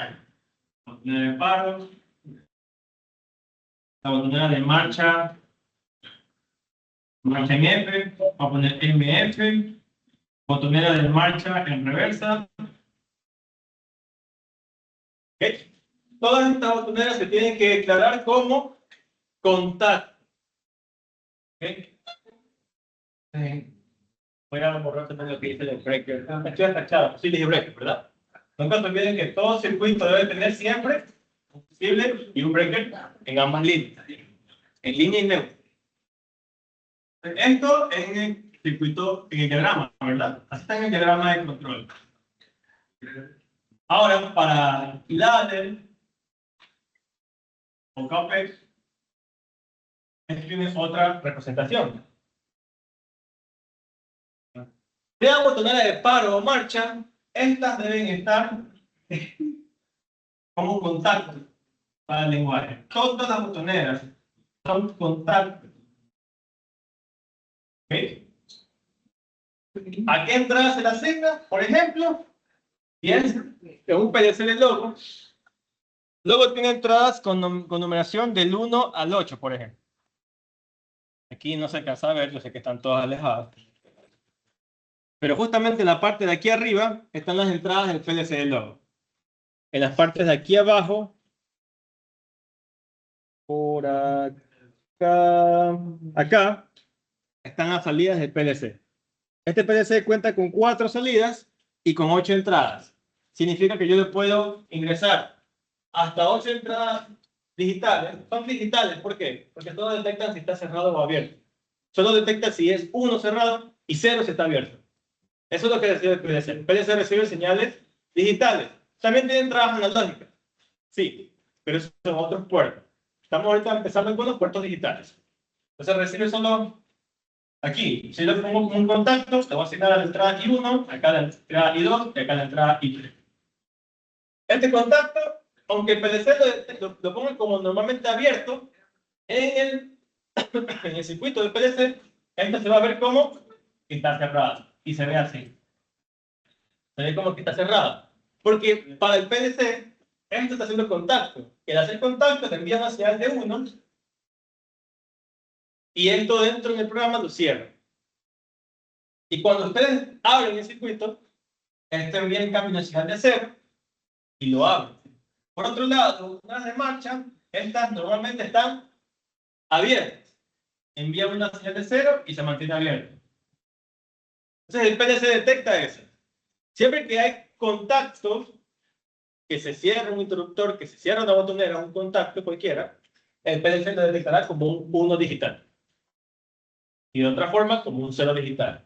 Speaker 1: botonera de paro, la botonera de marcha en F, va a poner MF, botonera de marcha en reversa. ¿Okay? Todas estas botoneras se tienen que declarar como contacto. ¿Okay? Voy a borrar también lo que dice el breaker. Estoy atachado, sí dije breaker, ¿verdad? Nunca se olviden que todo circuito debe tener siempre un fusible y un breaker en ambas líneas. En línea y neutro. Esto en el circuito, en el diagrama, ¿verdad? Así está en el diagrama de control. Ahora, para ladder o COPEX, esto tiene otra representación. Sea botonera de paro o marcha, estas deben estar como contacto para el lenguaje. Todas las botoneras son contactos ¿Sí? ¿A qué entrada se le asigna? Por ejemplo, en un PLC de logo. Logo tiene entradas con numeración del 1 al 8, por ejemplo. Aquí no se alcanza a ver, yo sé que están todas alejadas. Pero justamente en la parte de aquí arriba están las entradas del PLC del logo. En las partes de aquí abajo, por acá, están las salidas del PLC. Este PLC cuenta con 4 salidas y con 8 entradas. Significa que yo le puedo ingresar hasta 8 entradas digitales. Son digitales, ¿por qué? Porque solo detectan si está cerrado o abierto. Solo detecta si es 1 cerrado y 0 si está abierto. Eso es lo que recibe el PLC. El PLC recibe señales digitales. También tiene entradas analógicas. Sí, pero esos son otros puertos. Estamos ahorita empezando con los puertos digitales. Entonces recibe solo aquí. Si yo pongo un contacto, le voy a asignar a la entrada I1, acá la entrada I2 y acá la entrada I3. Este contacto, aunque el PLC lo ponga como normalmente abierto, en el circuito del PLC, esto se va a ver como que está cerrado. Y se ve así. Se ve como que está cerrado. Porque para el PLC, esto está haciendo contacto. El hacer contacto te envía una señal de 1 y esto dentro del programa lo cierra. Y cuando ustedes abren el circuito, esto envía en cambio una señal de 0 y lo abren. Por otro lado, las de marcha, estas normalmente están abiertas. Envía una señal de 0 y se mantiene abierto. Entonces el PLC detecta eso. Siempre que hay contactos, que se cierra un interruptor, que se cierra una botonera, un contacto cualquiera, el PLC lo detectará como un 1 digital. Y de otra forma, como un 0 digital.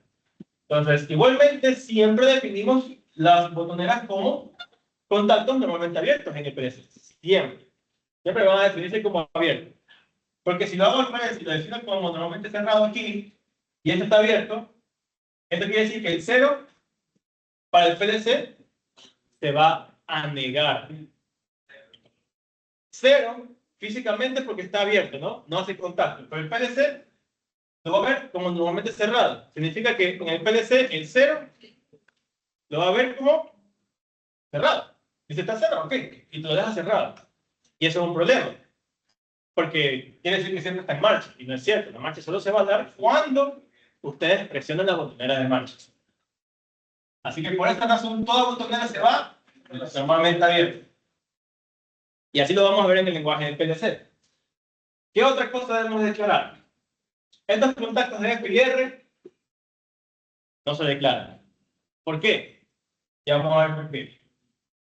Speaker 1: Entonces, igualmente, siempre definimos las botoneras como contactos normalmente abiertos en el PLC. Siempre. Siempre van a definirse como abiertos. Porque si lo hago al revés, si lo defino como normalmente cerrado aquí, y este está abierto, esto quiere decir que el 0 para el PLC se va a negar. 0 físicamente porque está abierto, ¿no? No hace contacto. Pero el PLC lo va a ver como normalmente cerrado. Significa que en el PLC el 0 lo va a ver como cerrado. Dice, está cerrado, ok. Y te lo deja cerrado. Y eso es un problema. Porque quiere decir que siempre está en marcha. Y no es cierto. La marcha solo se va a dar cuando ustedes presionan la botonera de marcha. Así que por esta razón toda botonera se va normalmente abierta. Y así lo vamos a ver en el lenguaje del PLC. ¿Qué otra cosa debemos declarar? Estos contactos de F y R no se declaran. ¿Por qué? Ya vamos a ver por qué.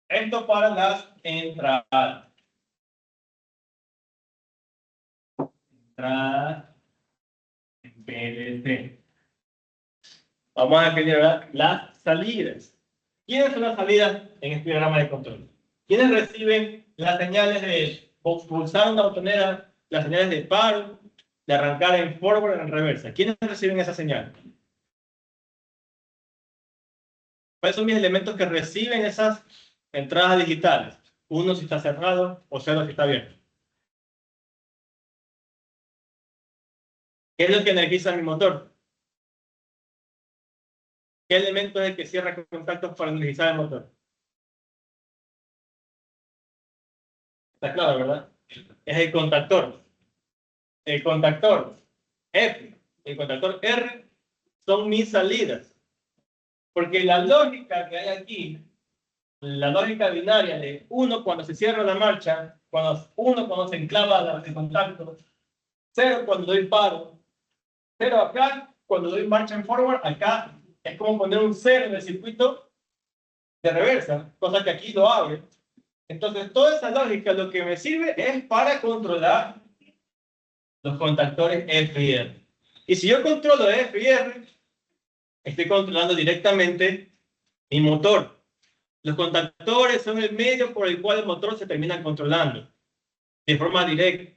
Speaker 1: Esto para las entradas. Entradas en PLC. Vamos a definir ahora las salidas. ¿Quiénes son las salidas en este diagrama de control? ¿Quiénes reciben las señales de pulsar una botonera, las señales de paro, de arrancar en forward o en reversa? ¿Quiénes reciben esa señal? ¿Cuáles son mis elementos que reciben esas entradas digitales? 1 si está cerrado o 0 si está abierto. ¿Qué es lo que energiza mi motor? ¿Qué elemento es el que cierra contactos para energizar el motor? Está claro, ¿verdad? Es el contactor. El contactor F, el contactor R son mis salidas. Porque la lógica que hay aquí, la lógica binaria de 1 cuando se cierra la marcha, 1 cuando se enclava el contacto, 0 cuando doy paro, 0 acá cuando doy marcha en forward, acá es como poner un 0 en el circuito de reversa, cosa que aquí lo abre. Entonces, toda esa lógica lo que me sirve es para controlar los contactores F y R. Y si yo controlo F y R, estoy controlando directamente mi motor. Los contactores son el medio por el cual el motor se termina controlando de forma directa.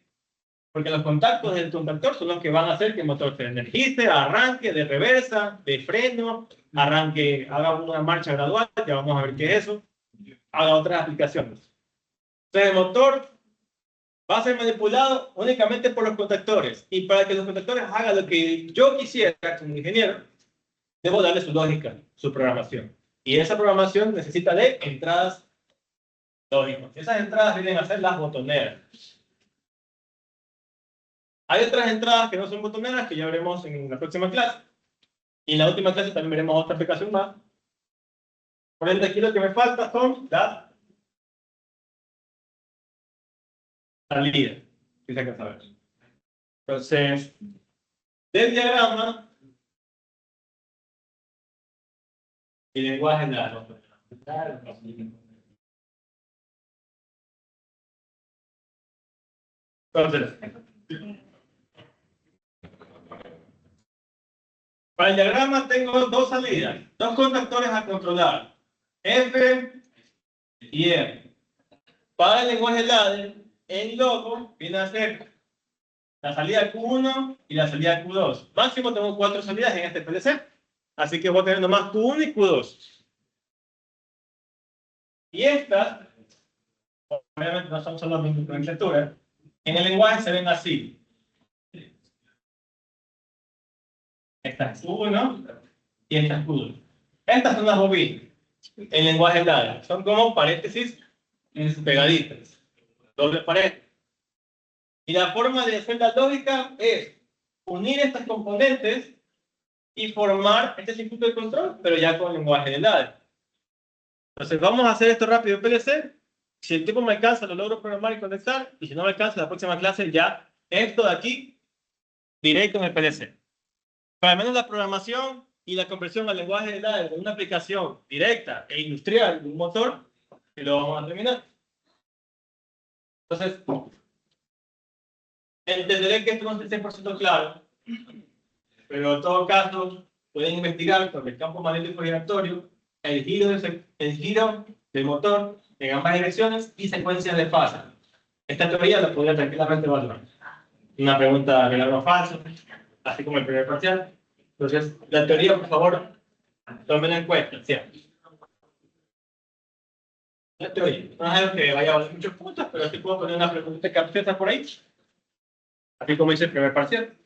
Speaker 1: Porque los contactos del contactor son los que van a hacer que el motor se energice, arranque de reversa, de freno, arranque, haga una marcha gradual, ya vamos a ver qué es eso, haga otras aplicaciones. Entonces el motor va a ser manipulado únicamente por los contactores. Y para que los contactores hagan lo que yo quisiera como ingeniero, debo darle su lógica, su programación. Y esa programación necesita de entradas lógicas. Esas entradas vienen a ser las botoneras. Hay otras entradas que no son botoneras que ya veremos en la próxima clase. Y en la última clase también veremos otra aplicación más. Por ende, aquí lo que me falta son las salidas. Si se que saber. Entonces, del diagrama y lenguaje de datos. Entonces, para el diagrama tengo dos salidas, dos contactores a controlar, F y R. Para el lenguaje LADER, el logo viene a ser la salida Q1 y la salida Q2. Máximo tengo 4 salidas en este PLC, así que voy a tener nomás Q1 y Q2. Y estas, obviamente no estamos hablando de nomenclatura, en el lenguaje se ven así. Esta es Q1 y esta es Q2. Estas son las bobinas. En lenguaje LADER son como paréntesis pegaditas, doble pared. Y la forma de hacer la lógica es unir estas componentes y formar este circuito de control, pero ya con lenguaje de LADER. Entonces vamos a hacer esto rápido en PLC. Si el tiempo me alcanza, lo logro programar y conectar. Y si no me alcanza, la próxima clase ya esto de aquí, directo en el PLC. Pero al menos la programación y la conversión al lenguaje de LADER de una aplicación directa e industrial de un motor, que lo vamos a terminar. Entonces, entenderé que esto no es 100% claro, pero en todo caso pueden investigar sobre el campo magnético giratorio, el giro del motor en ambas direcciones y secuencias de fase. Esta teoría la podría tranquilamente evaluar. Una pregunta real o falso, así como el primer parcial. Entonces, la teoría, por favor, tómenla en cuenta, ¿cierto? La teoría. No es algo que vaya a valer muchos puntos, pero sí puedo poner una pregunta capciosa por ahí, así como dice el primer parcial.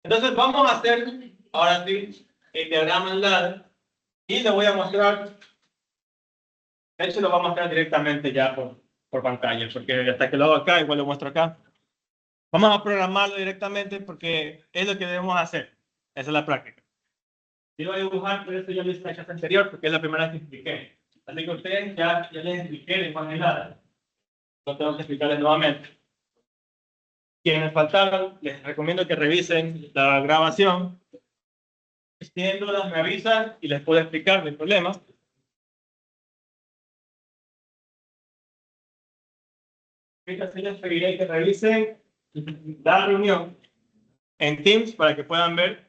Speaker 1: Entonces vamos a hacer, ahora sí, el diagrama en LADER y lo voy a mostrar, de hecho lo voy a mostrar directamente ya por pantalla, porque hasta que lo hago acá, igual lo muestro acá. Vamos a programarlo directamente porque es lo que debemos hacer. Esa es la práctica. Y lo voy a dibujar, pero esto ya lo hice en la clase anterior porque es la primera que expliqué. Así que ustedes ya les expliqué el lenguaje de LADER. No tengo que explicarles nuevamente. Quienes faltaron, les recomiendo que revisen la grabación. Si tienen dudas, me avisan y les puedo explicar, no hay problema. Sí les pediré que revisen la reunión en Teams para que puedan ver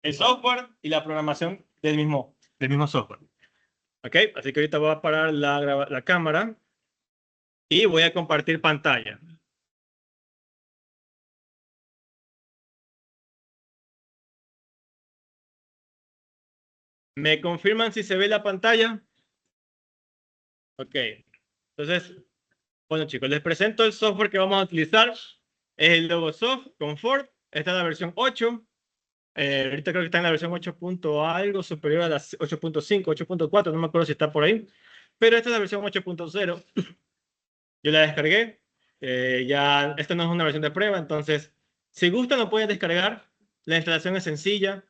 Speaker 1: el software y la programación del mismo software. ¿Ok? Así que ahorita voy a parar la cámara y voy a compartir pantalla. ¿Me confirman si se ve la pantalla? Ok. Entonces, bueno chicos, les presento el software que vamos a utilizar. Es el Logosoft Comfort. Esta es la versión 8. Ahorita creo que está en la versión 8. Algo superior a las 8.5, 8.4. No me acuerdo si está por ahí. Pero esta es la versión 8.0. Yo la descargué. Ya, esta no es una versión de prueba. Entonces, si gustan, lo pueden descargar. La instalación es sencilla.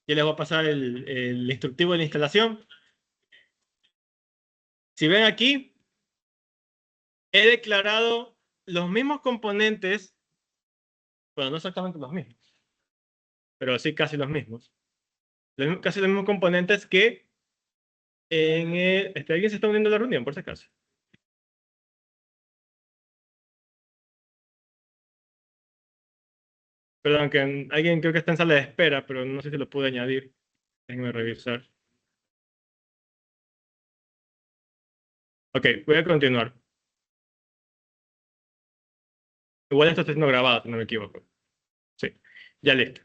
Speaker 1: Yo les voy a pasar el instructivo de la instalación. Si ven aquí, he declarado los mismos componentes. Bueno, no exactamente los mismos, pero sí casi los mismos. Casi los mismos componentes que en el... ¿Alguien se está uniendo a la reunión, por si acaso? Perdón, que alguien creo que está en sala de espera, pero no sé si lo pude añadir. Déjenme revisar. Ok, voy a continuar. Igual esto está siendo grabado, si no me equivoco. Sí, ya listo.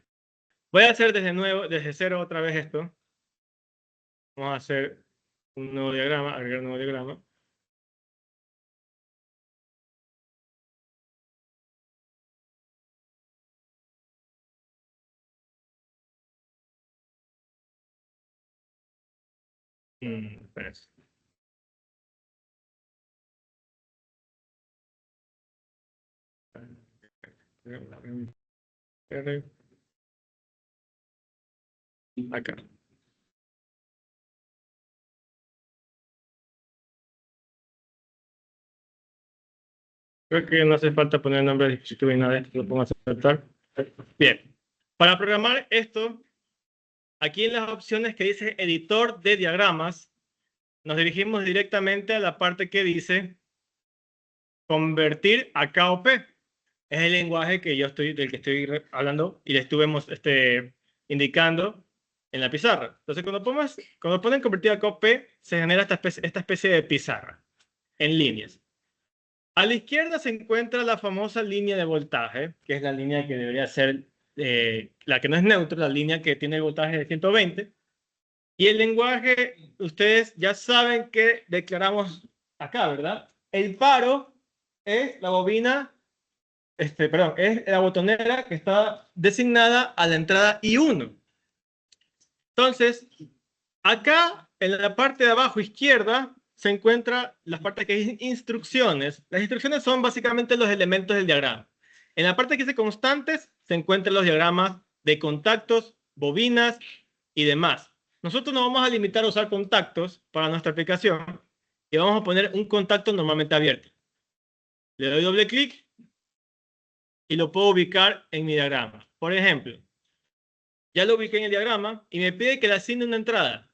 Speaker 1: Voy a hacer desde cero otra vez esto. Vamos a hacer un nuevo diagrama, agregar un nuevo diagrama.
Speaker 2: Espérense. Acá. Creo que no hace falta poner el nombre del dispositivo y nada, lo pongo a aceptar. Bien. Para programar esto, aquí en las opciones que dice editor de diagramas, nos dirigimos directamente a la parte que dice convertir a KOP. Es el lenguaje que del que estoy hablando y le estuvimos indicando en la pizarra. Entonces, cuando ponen convertir a KOP, se genera esta especie de pizarra en líneas. A la izquierda se encuentra la famosa línea de voltaje, que es la línea que debería ser la que no es neutra, la línea que tiene el voltaje de 120. Y el lenguaje, ustedes ya saben que declaramos acá, ¿verdad? El paro es la bobina, perdón, es la botonera que está designada a la entrada I1. Entonces, acá en la parte de abajo izquierda se encuentra la parte que dice instrucciones. Las instrucciones son básicamente los elementos del diagrama. En la parte que dice constantes se encuentran los diagramas de contactos, bobinas y demás. Nosotros nos vamos a limitar a usar contactos para nuestra aplicación y vamos a poner un contacto normalmente abierto. Le doy doble clic y lo puedo ubicar en mi diagrama. Por ejemplo, ya lo ubiqué en el diagrama y me pide que le asigne una entrada.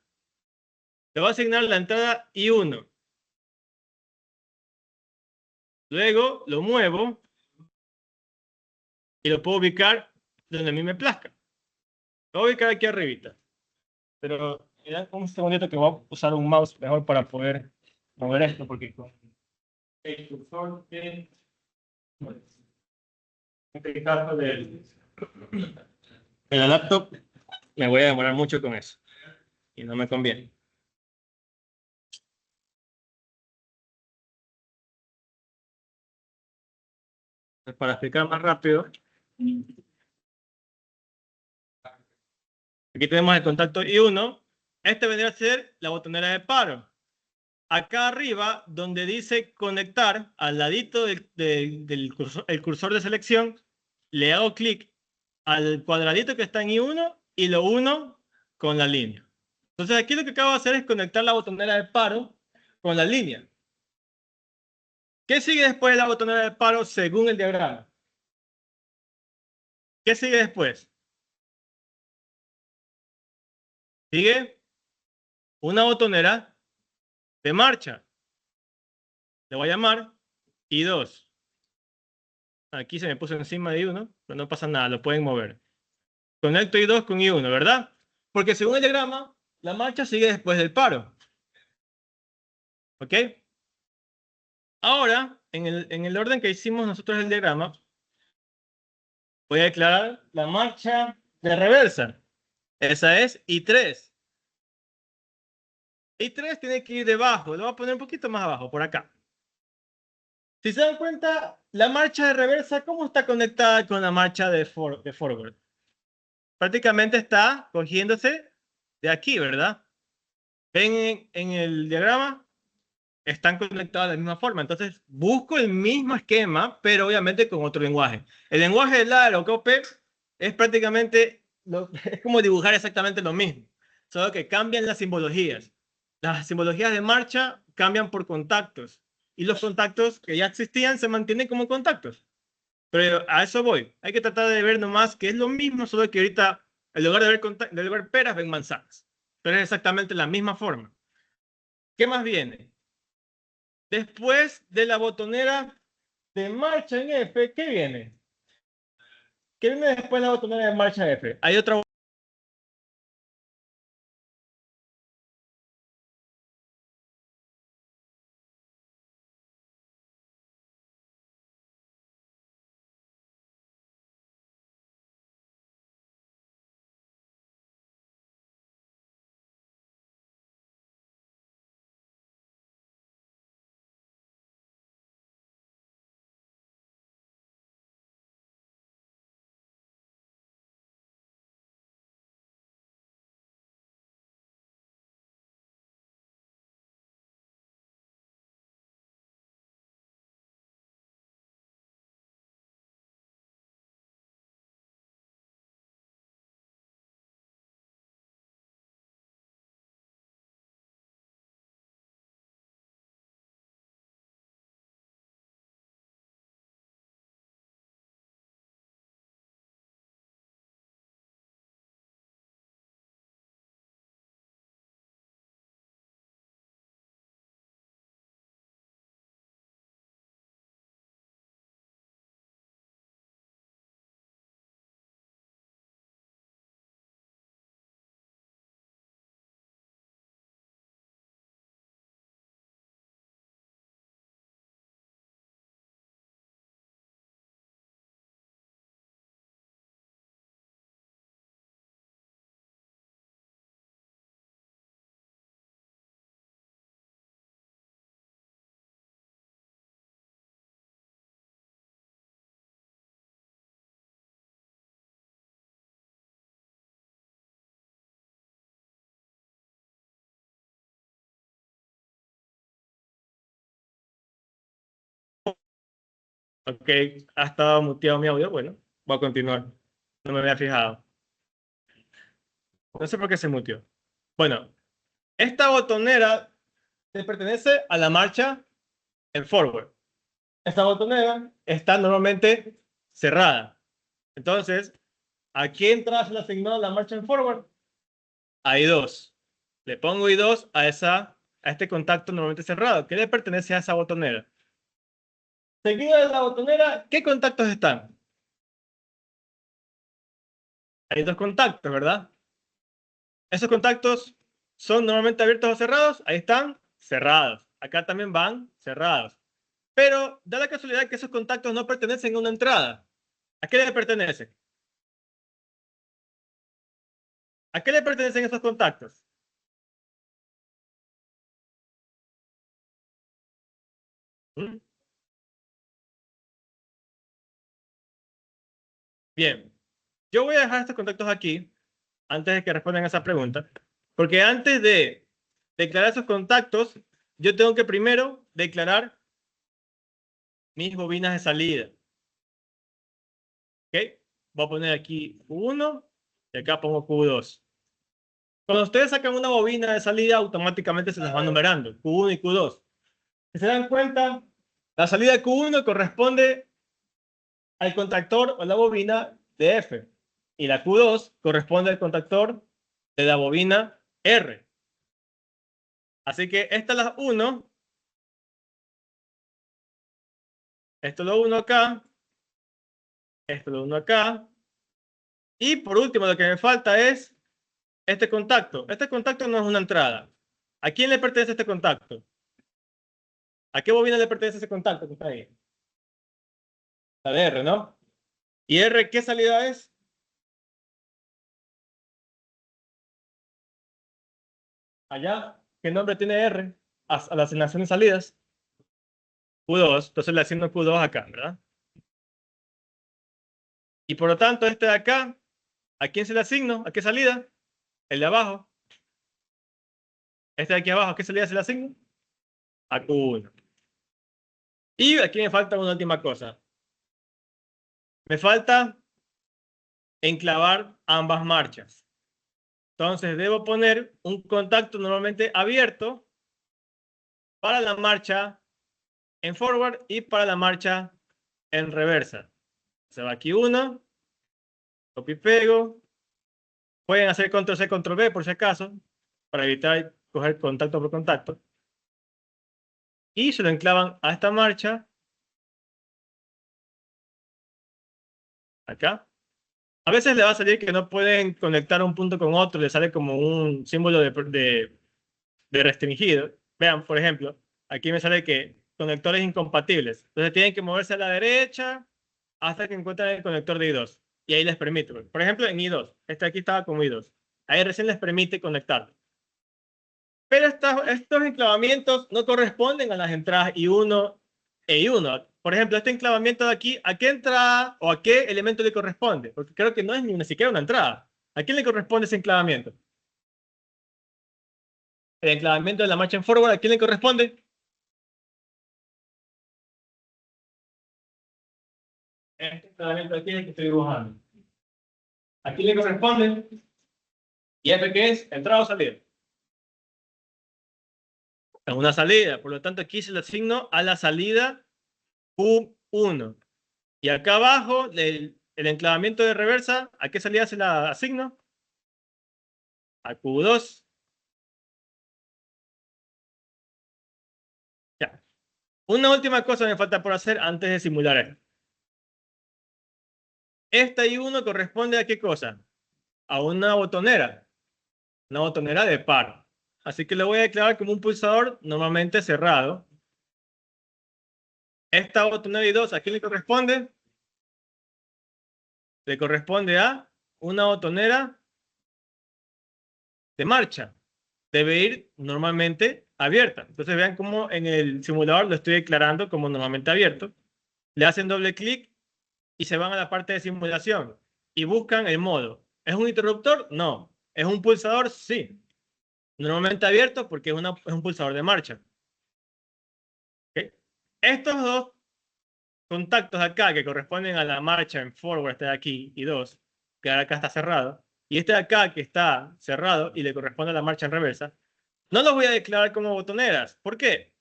Speaker 2: Le voy a asignar la entrada I1. Luego lo muevo y lo puedo ubicar donde a mí me plazca. Lo voy a ubicar aquí arribita. Pero me dan un segundito que voy a usar un mouse mejor para poder mover esto, porque con el cursor en este caso de la laptop me voy a demorar mucho con eso y no me conviene. Entonces, para explicar más rápido, aquí tenemos el contacto I1. Este vendría a ser la botonera de paro. Acá arriba, donde dice conectar, al ladito del cursor, el cursor de selección, le hago clic al cuadradito que está en I1 y lo uno con la línea. Entonces aquí lo que acabo de hacer es conectar la botonera de paro con la línea. ¿Qué sigue después de la botonera de paro según el diagrama? ¿Qué sigue después? Sigue una botonera de marcha. Le voy a llamar I2. Aquí se me puso encima de I1, pero no pasa nada, lo pueden mover. Conecto I2 con I1, ¿verdad? Porque según el diagrama, la marcha sigue después del paro. ¿Ok? Ahora, en el orden que hicimos nosotros el diagrama, voy a declarar la marcha de reversa. Esa es I3. I3 tiene que ir debajo. Lo voy a poner un poquito más abajo, por acá. Si se dan cuenta, la marcha de reversa, ¿cómo está conectada con la marcha de forward? Prácticamente está cogiéndose de aquí, ¿verdad? ¿Ven en el diagrama? Están conectados de la misma forma. Entonces, busco el mismo esquema, pero obviamente con otro lenguaje. El lenguaje del Ladder KOP es prácticamente, es como dibujar exactamente lo mismo, solo que cambian las simbologías. Las simbologías de marcha cambian por contactos y los contactos que ya existían se mantienen como contactos. Pero a eso voy. Hay que tratar de ver nomás que es lo mismo, solo que ahorita en lugar de ver peras, ven manzanas. Pero es exactamente la misma forma. ¿Qué más viene? Después de la botonera de marcha en F, ¿qué viene? ¿Qué viene después de la botonera de marcha en F? Hay otra Ok, ha estado muteado mi audio. Bueno, voy a continuar. No me había fijado. No sé por qué se muteó. Bueno, esta botonera le pertenece a la marcha en forward. Esta botonera está normalmente cerrada. Entonces, ¿a qué entrada se le asignó la marcha en forward? A I2. Le pongo I2 a este contacto normalmente cerrado. ¿Qué le pertenece a esa botonera? Seguido de la botonera, ¿qué contactos están? Hay dos contactos, ¿verdad? Esos contactos son normalmente abiertos o cerrados. Ahí están cerrados. Acá también van cerrados. Pero da la casualidad que esos contactos no pertenecen a una entrada. ¿A qué le pertenece? ¿A qué le pertenecen esos contactos? ¿Mm? Bien. Yo voy a dejar estos contactos aquí antes de que respondan a esa pregunta, porque antes de declarar esos contactos, yo tengo que primero declarar mis bobinas de salida. ¿Ok? Voy a poner aquí Q1 y acá pongo Q2. Cuando ustedes sacan una bobina de salida, automáticamente se las va numerando, Q1 y Q2. Si se dan cuenta, la salida de Q1 corresponde al contactor o la bobina de F, y la Q2 corresponde al contactor de la bobina R. Así que esta es la 1, esto lo uno acá, esto lo uno acá, y por último lo que me falta es este contacto. Este contacto no es una entrada. ¿A quién le pertenece este contacto? ¿A qué bobina le pertenece ese contacto que está ahí? La de R, ¿no? ¿Y R qué salida es? Allá, ¿qué nombre tiene R? A la asignación de salidas. Q2, entonces le asigno Q2 acá, ¿verdad? Y por lo tanto, este de acá, ¿a quién se le asigno? ¿A qué salida? El de abajo. Este de aquí abajo, ¿a qué salida se le asigno? A Q1. Y aquí me falta una última cosa. Me falta enclavar ambas marchas. Entonces debo poner un contacto normalmente abierto para la marcha en forward y para la marcha en reversa. Se va aquí uno, copy pego. Pueden hacer control C, control V por si acaso, para evitar coger contacto por contacto. Y se lo enclavan a esta marcha acá. A veces le va a salir que no pueden conectar un punto con otro, le sale como un símbolo de restringido. Vean, por ejemplo, aquí me sale que conectores incompatibles. Entonces tienen que moverse a la derecha hasta que encuentren el conector de I2. Y ahí les permite. Por ejemplo, en I2. Este aquí estaba como I2. Ahí recién les permite conectarlo. Pero estos enclavamientos no corresponden a las entradas I1 e I1. Por ejemplo, este enclavamiento de aquí, ¿a qué entrada o a qué elemento le corresponde? Porque creo que no es ni siquiera una entrada. ¿A quién le corresponde ese enclavamiento? El enclavamiento de la marcha en forward, ¿a quién le corresponde? Este enclavamiento de aquí es el que estoy dibujando. ¿A quién le corresponde? ¿Y F qué es? ¿Entrada o salida? Es una salida. Por lo tanto, aquí se le asigno a la salida Q1. Y acá abajo, el enclavamiento de reversa, ¿a qué salida se la asigno? A Q2. Ya. Una última cosa me falta por hacer antes de simular esto. Esta I1 corresponde a qué cosa? A una botonera de par. Así que lo voy a declarar como un pulsador normalmente cerrado. Esta botonera I2, ¿a quién le corresponde? Le corresponde a una botonera de marcha. Debe ir normalmente abierta. Entonces vean cómo en el simulador lo estoy declarando como normalmente abierto. Le hacen doble clic y se van a la parte de simulación y buscan el modo. ¿Es un interruptor? No. ¿Es un pulsador? Sí. Normalmente abierto porque es un pulsador de marcha. ¿Okay? Estos dos contactos acá que corresponden a la marcha en forward, este de aquí, y 2, que ahora acá está cerrado, y este de acá que está cerrado y le corresponde a la marcha en reversa, no los voy a declarar como botoneras. ¿Por qué?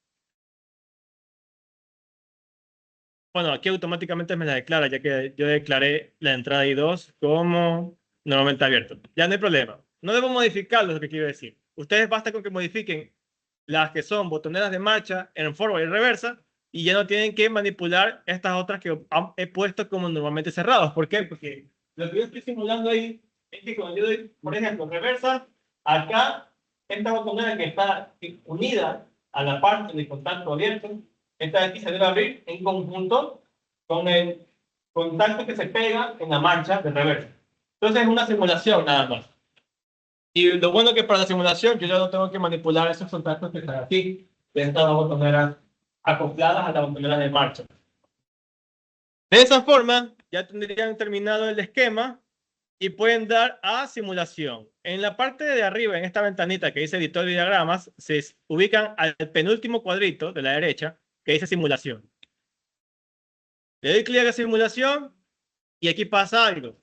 Speaker 2: Bueno, aquí automáticamente me la declara, ya que yo declaré la entrada I2 como normalmente abierto. Ya no hay problema. No debo modificarlo, es lo que quiero decir. Ustedes basta con que modifiquen las que son botoneras de marcha en forward y reversa, y ya no tienen que manipular estas otras que he puesto como normalmente cerrados. ¿Por qué? Porque lo que yo estoy simulando ahí es que cuando yo doy, por ejemplo, reversa, acá, esta botonera que está unida a la parte de contacto abierto, esta de aquí se debe abrir en conjunto con el contacto que se pega en la marcha de reversa. Entonces es una simulación nada más. Y lo bueno que para la simulación yo ya no tengo que manipular esos contactos que están aquí, de estas dos botoneras acopladas a la botonera de marcha. De esa forma ya tendrían terminado el esquema y pueden dar a simulación. En la parte de arriba, en esta ventanita que dice editor de diagramas, se ubican al penúltimo cuadrito de la derecha que dice simulación. Le doy clic a simulación y aquí pasa algo.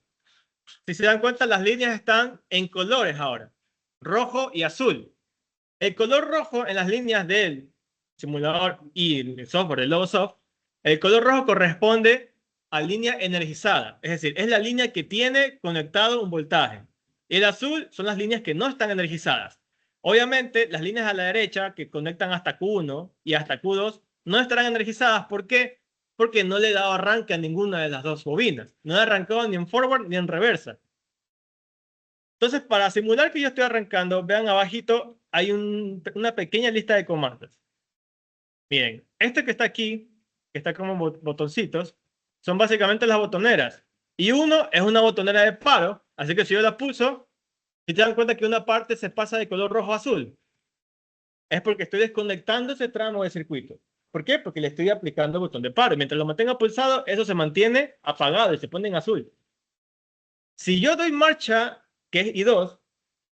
Speaker 2: Si se dan cuenta, las líneas están en colores ahora, rojo y azul. El color rojo en las líneas del simulador y el software del Logosoft, el color rojo corresponde a línea energizada, es decir, es la línea que tiene conectado un voltaje. El azul son las líneas que no están energizadas. Obviamente, las líneas a la derecha que conectan hasta Q1 y hasta Q2 no estarán energizadas. ¿Por qué? Porque no le he dado arranque a ninguna de las dos bobinas. No he arrancado ni en forward ni en reversa. Entonces, para simular que yo estoy arrancando, vean abajito, hay una pequeña lista de comandos. Miren, este que está aquí, que está como botoncitos, son básicamente las botoneras. Y uno es una botonera de paro, así que si yo la pulso, si te dan cuenta que una parte se pasa de color rojo a azul, es porque estoy desconectando ese tramo de circuito. ¿Por qué? Porque le estoy aplicando el botón de paro. Mientras lo mantenga pulsado, eso se mantiene apagado y se pone en azul. Si yo doy marcha, que es I2,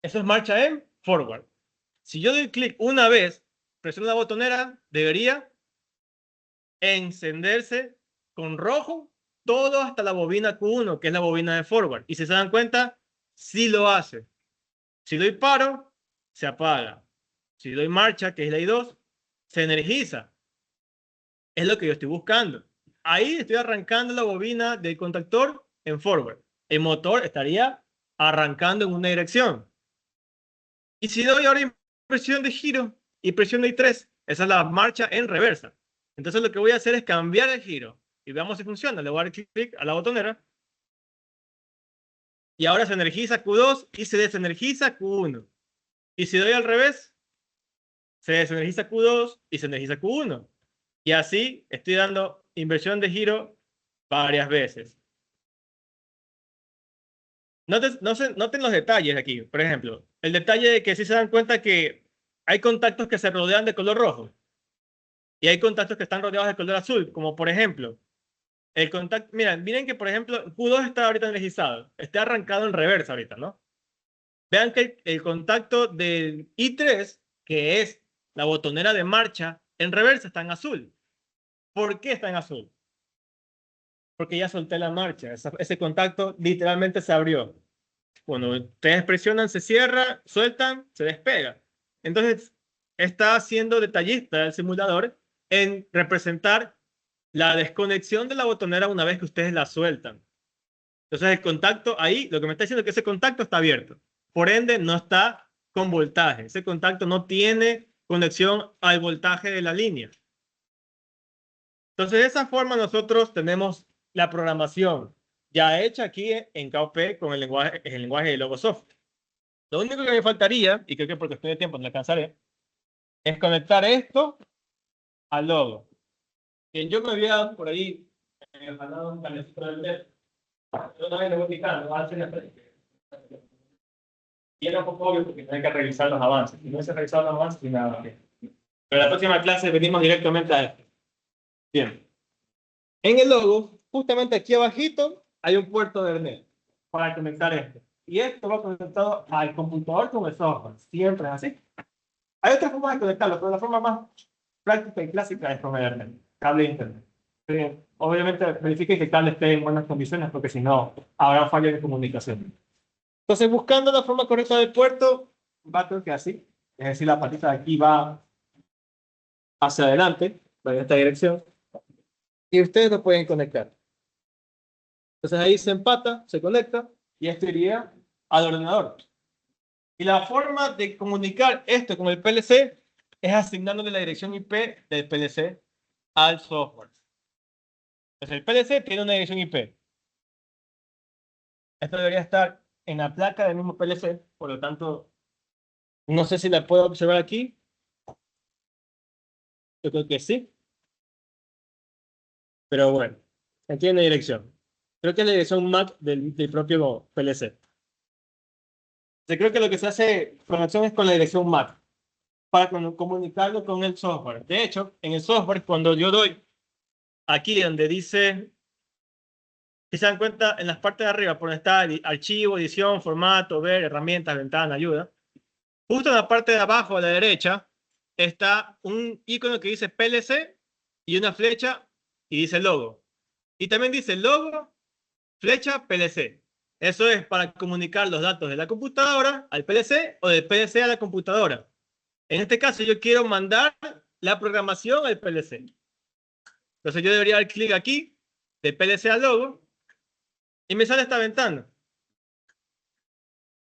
Speaker 2: eso es marcha en forward. Si yo doy clic una vez, presiono la botonera, debería encenderse con rojo todo hasta la bobina Q1, que es la bobina de forward. Y si se dan cuenta, sí lo hace. Si doy paro, se apaga. Si doy marcha, que es la I2, se energiza. Es lo que yo estoy buscando. Ahí estoy arrancando la bobina del contactor en forward. El motor estaría arrancando en una dirección. Y si doy ahora presión de giro y presión de I3, esa es la marcha en reversa. Entonces lo que voy a hacer es cambiar el giro. Y veamos si funciona. Le voy a dar clic a la botonera. Y ahora se energiza Q2 y se desenergiza Q1. Y si doy al revés, se desenergiza Q2 y se energiza Q1. Y así estoy dando inversión de giro varias veces. Noten los detalles aquí. Por ejemplo, el detalle de que si se dan cuenta que hay contactos que se rodean de color rojo y hay contactos que están rodeados de color azul, como por ejemplo, el contacto, miren que por ejemplo Q2 está ahorita energizado, está arrancado en reversa ahorita, ¿no? Vean que el contacto del I3, que es la botonera de marcha, en reversa está en azul. ¿Por qué está en azul? Porque ya solté la marcha, ese contacto literalmente se abrió. Cuando ustedes presionan, se cierra, sueltan, se despega. Entonces, está siendo detallista el simulador en representar la desconexión de la botonera una vez que ustedes la sueltan. Entonces, el contacto ahí, lo que me está diciendo es que ese contacto está abierto. Por ende, no está con voltaje. Ese contacto no tiene conexión al voltaje de la línea. Entonces, de esa forma nosotros tenemos la programación ya hecha aquí en KOP con el lenguaje de Logosoft. Lo único que me faltaría, y creo que por cuestión de tiempo no alcanzaré, es conectar esto al logo. Bien, yo me había por ahí ganado un calecito del LED. Yo una vez le voy picando, y era un poco obvio porque tenía que revisar los avances. Si no hubiese revisado los avances, nada bien. Pero en la próxima clase venimos directamente a esto. Bien. En el logo, justamente aquí abajito, hay un puerto de Ethernet para conectar esto. Y esto va conectado al computador con el software. Siempre es así. Hay otras formas de conectarlo, pero la forma más práctica y clásica es con Ethernet, cable de internet. Bien. Obviamente verifique que el cable esté en buenas condiciones porque si no habrá fallas de comunicación. Entonces buscando la forma correcta del puerto, va a tener que así. Es decir, la patita de aquí va hacia adelante, va en esta dirección. Y ustedes lo pueden conectar. Entonces ahí se empata, se conecta y esto iría al ordenador. Y la forma de comunicar esto con el PLC es asignándole la dirección IP del PLC al software. Entonces el PLC tiene una dirección IP. Esto debería estar en la placa del mismo PLC, por lo tanto, no sé si la puedo observar aquí. Yo creo que sí, pero bueno, aquí tiene dirección. Creo que es la dirección MAC del propio PLC. Yo creo que lo que se hace conexión es con la dirección MAC para comunicarlo con el software. De hecho, en el software, cuando yo doy aquí donde dice, si se dan cuenta, en las partes de arriba, por donde está archivo, edición, formato, ver, herramientas, ventana, ayuda. Justo en la parte de abajo a la derecha está un icono que dice PLC y una flecha y dice logo. Y también dice logo, flecha, PLC. Eso es para comunicar los datos de la computadora al PLC o del PLC a la computadora. En este caso yo quiero mandar la programación al PLC. Entonces yo debería dar clic aquí, de PLC al logo, y me sale esta ventana.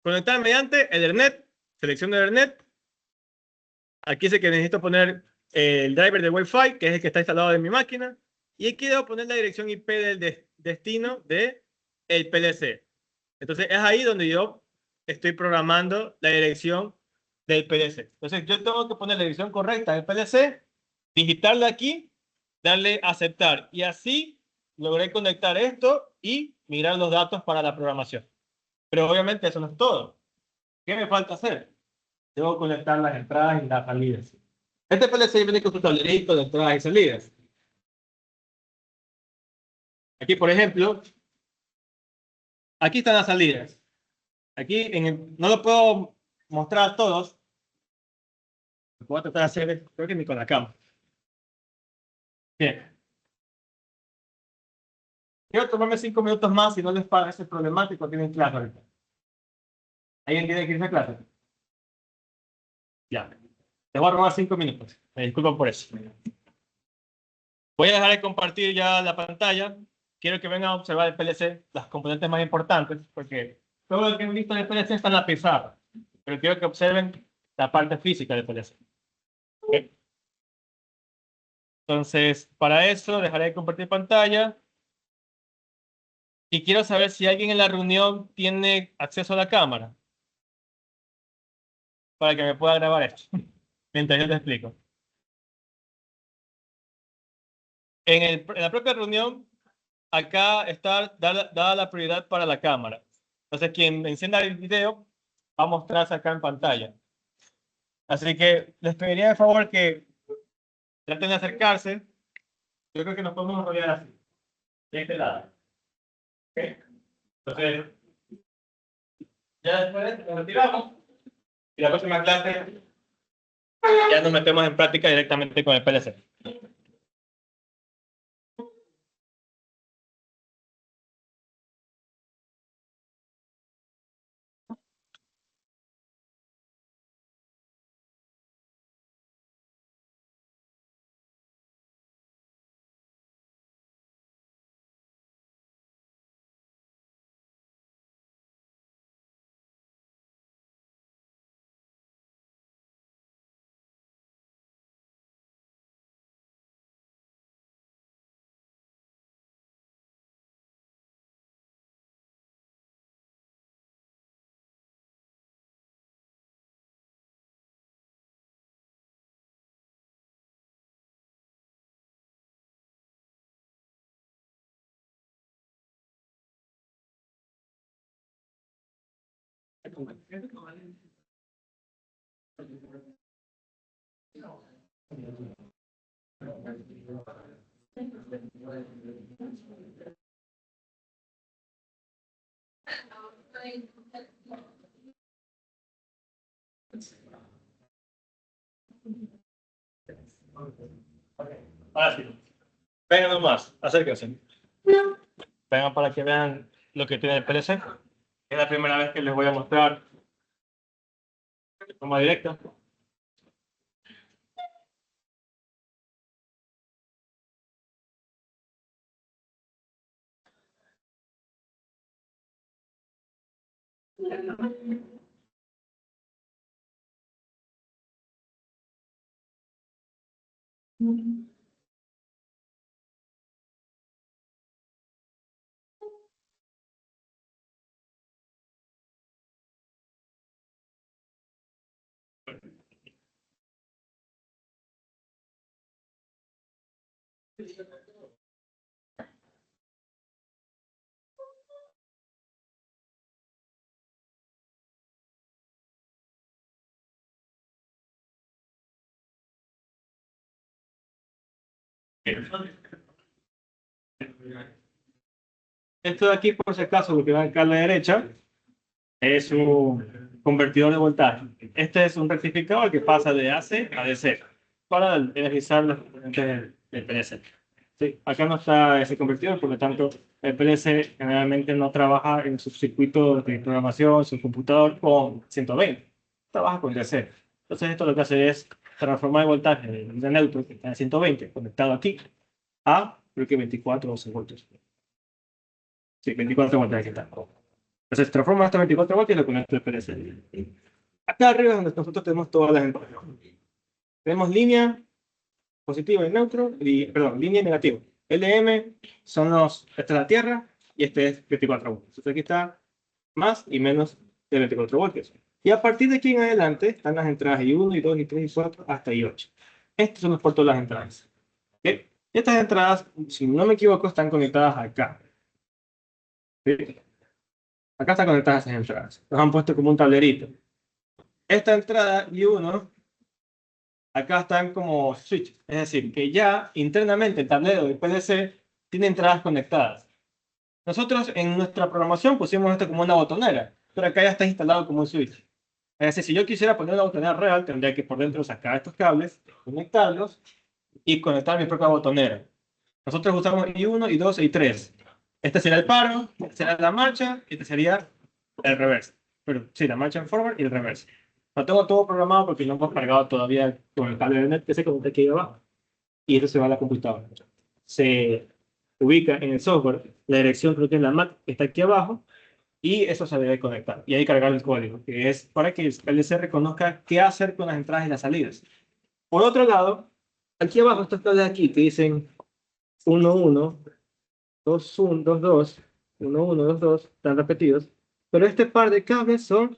Speaker 2: Conectar mediante Ethernet, selección de Ethernet. Aquí dice que necesito poner el driver de Wi-Fi, que es el que está instalado en mi máquina. Y aquí debo poner la dirección IP del destino del PLC. Entonces es ahí donde yo estoy programando la dirección del PLC. Entonces yo tengo que poner la dirección correcta del PLC, digitarla aquí, darle a aceptar. Y así logré conectar esto y mirar los datos para la programación. Pero obviamente eso no es todo. ¿Qué me falta hacer? Debo conectar las entradas y las salidas. Este PLC viene con su tablerito de entradas y salidas. Aquí, por ejemplo, aquí están las salidas. Aquí no lo puedo mostrar a todos. Lo que voy a tratar de hacer, creo que ni con la cámara. Bien. Quiero tomarme 5 minutos más si no les parece problemático. Tienen clase ahorita. ¿Alguien tiene que irse a clase? Ya. Te voy a robar 5 minutos. Me disculpo por eso. Voy a dejar de compartir ya la pantalla. Quiero que vengan a observar el PLC, las componentes más importantes, porque todo lo que he visto del PLC está en la pizarra. Pero quiero que observen la parte física del PLC. ¿Okay? Entonces, para eso dejaré de compartir pantalla. Y quiero saber si alguien en la reunión tiene acceso a la cámara para que me pueda grabar esto mientras yo te explico. En la propia reunión, acá está dada la prioridad para la cámara. Entonces, quien encienda el video va a mostrarse acá en pantalla. Así que les pediría de favor que traten de acercarse. Yo creo que nos podemos rodear así, de este lado. ¿Okay? Entonces, ya después nos retiramos y la próxima clase ya nos metemos en práctica directamente con el PLC. Ahora sí. Vengan nomás, acérquense. Vengan para que vean lo que tiene el PLC. Es la primera vez que les voy a mostrar de forma directa. Esto de aquí, por si acaso, lo que va acá a la derecha, es un convertidor de voltaje. Este es un rectificador que pasa de AC a DC para energizar los componentes del PLC. Sí, acá no está ese convertidor, por lo tanto, el PLC generalmente no trabaja en su circuito de programación, su computador con 120, trabaja con DC. Entonces, esto lo que hace es transformar el voltaje de neutro, que está en 120, conectado aquí, a creo que 24 o 12 voltios. Sí, 24 voltios aquí está. Entonces, transforma hasta 24 voltios y lo conecta al PLC. Acá arriba es donde nosotros tenemos todas las entradas. Tenemos línea positiva y neutro, perdón, línea y negativa. LM son esta es la Tierra y este es 24 voltios. Entonces aquí está más y menos de 24 voltios. Y a partir de aquí en adelante están las entradas I1, I2, I3, I4 hasta I8. Estos son los puertos de las entradas. ¿Okay? Estas entradas, si no me equivoco, están conectadas acá. ¿Sí? Acá están conectadas esas entradas. Los han puesto como un tablerito. Esta entrada I1, acá están como switch. Es decir, que ya internamente el tablero del PLC tiene entradas conectadas. Nosotros en nuestra programación pusimos esto como una botonera, pero acá ya está instalado como un switch. Es decir, si yo quisiera poner una botonera real, tendría que por dentro sacar estos cables, conectarlos y conectar mi propia botonera. Nosotros usamos I1, I2 y I3. Este sería el paro, este sería la marcha y este sería el reverse. Pero sí, la marcha en forward y el reverse. Lo tengo todo programado porque no hemos cargado todavía con el cable de net que se conecta aquí abajo. Y eso se va a la computadora. Se ubica en el software, la dirección creo que es la MAC, que está aquí abajo, y eso se debe conectar. Y ahí cargar el código, que es para que el PLC reconozca qué hacer con las entradas y las salidas. Por otro lado, aquí abajo estos cables de aquí que dicen 1, 1, 2, 1, 2, 2, 1, 1, 2, 2, están repetidos, pero este par de cables son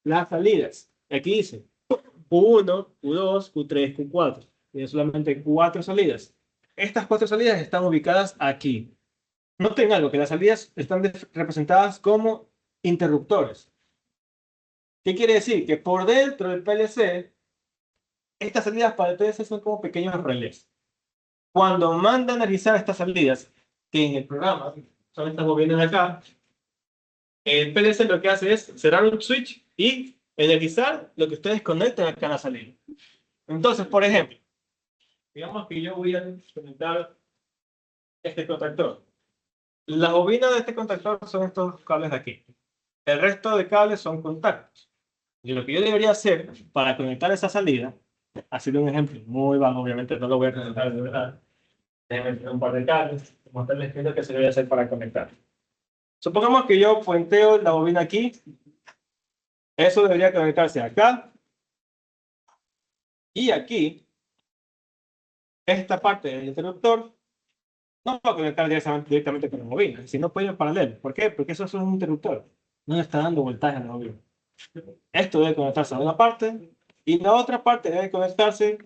Speaker 2: las salidas. Aquí dice Q1, Q2, Q3, Q4. Tiene solamente 4 salidas. Estas 4 salidas están ubicadas aquí. Noten algo, que las salidas están representadas como interruptores. ¿Qué quiere decir? Que por dentro del PLC, estas salidas para el PLC son como pequeños relés. Cuando manda a analizar estas salidas, que en el programa son estas bobinas de acá, el PLC lo que hace es cerrar un switch y energizar lo que ustedes conecten acá en la salida. Entonces, por ejemplo, digamos que yo voy a conectar este contactor. Las bobinas de este contactor son estos cables de aquí. El resto de cables son contactos. Y lo que yo debería hacer para conectar esa salida, hacer un ejemplo muy vago, obviamente no lo voy a conectar de verdad. Déjenme meter un par de cables, mostrarles qué es lo que se debe hacer para conectar. Supongamos que yo puenteo la bobina aquí. Eso debería conectarse acá y aquí. Esta parte del interruptor no va a conectar directamente con la bobina, sino puede ir en paralelo. ¿Por qué? Porque eso es un interruptor. No le está dando voltaje a la bobina. Esto debe conectarse a una parte y la otra parte debe conectarse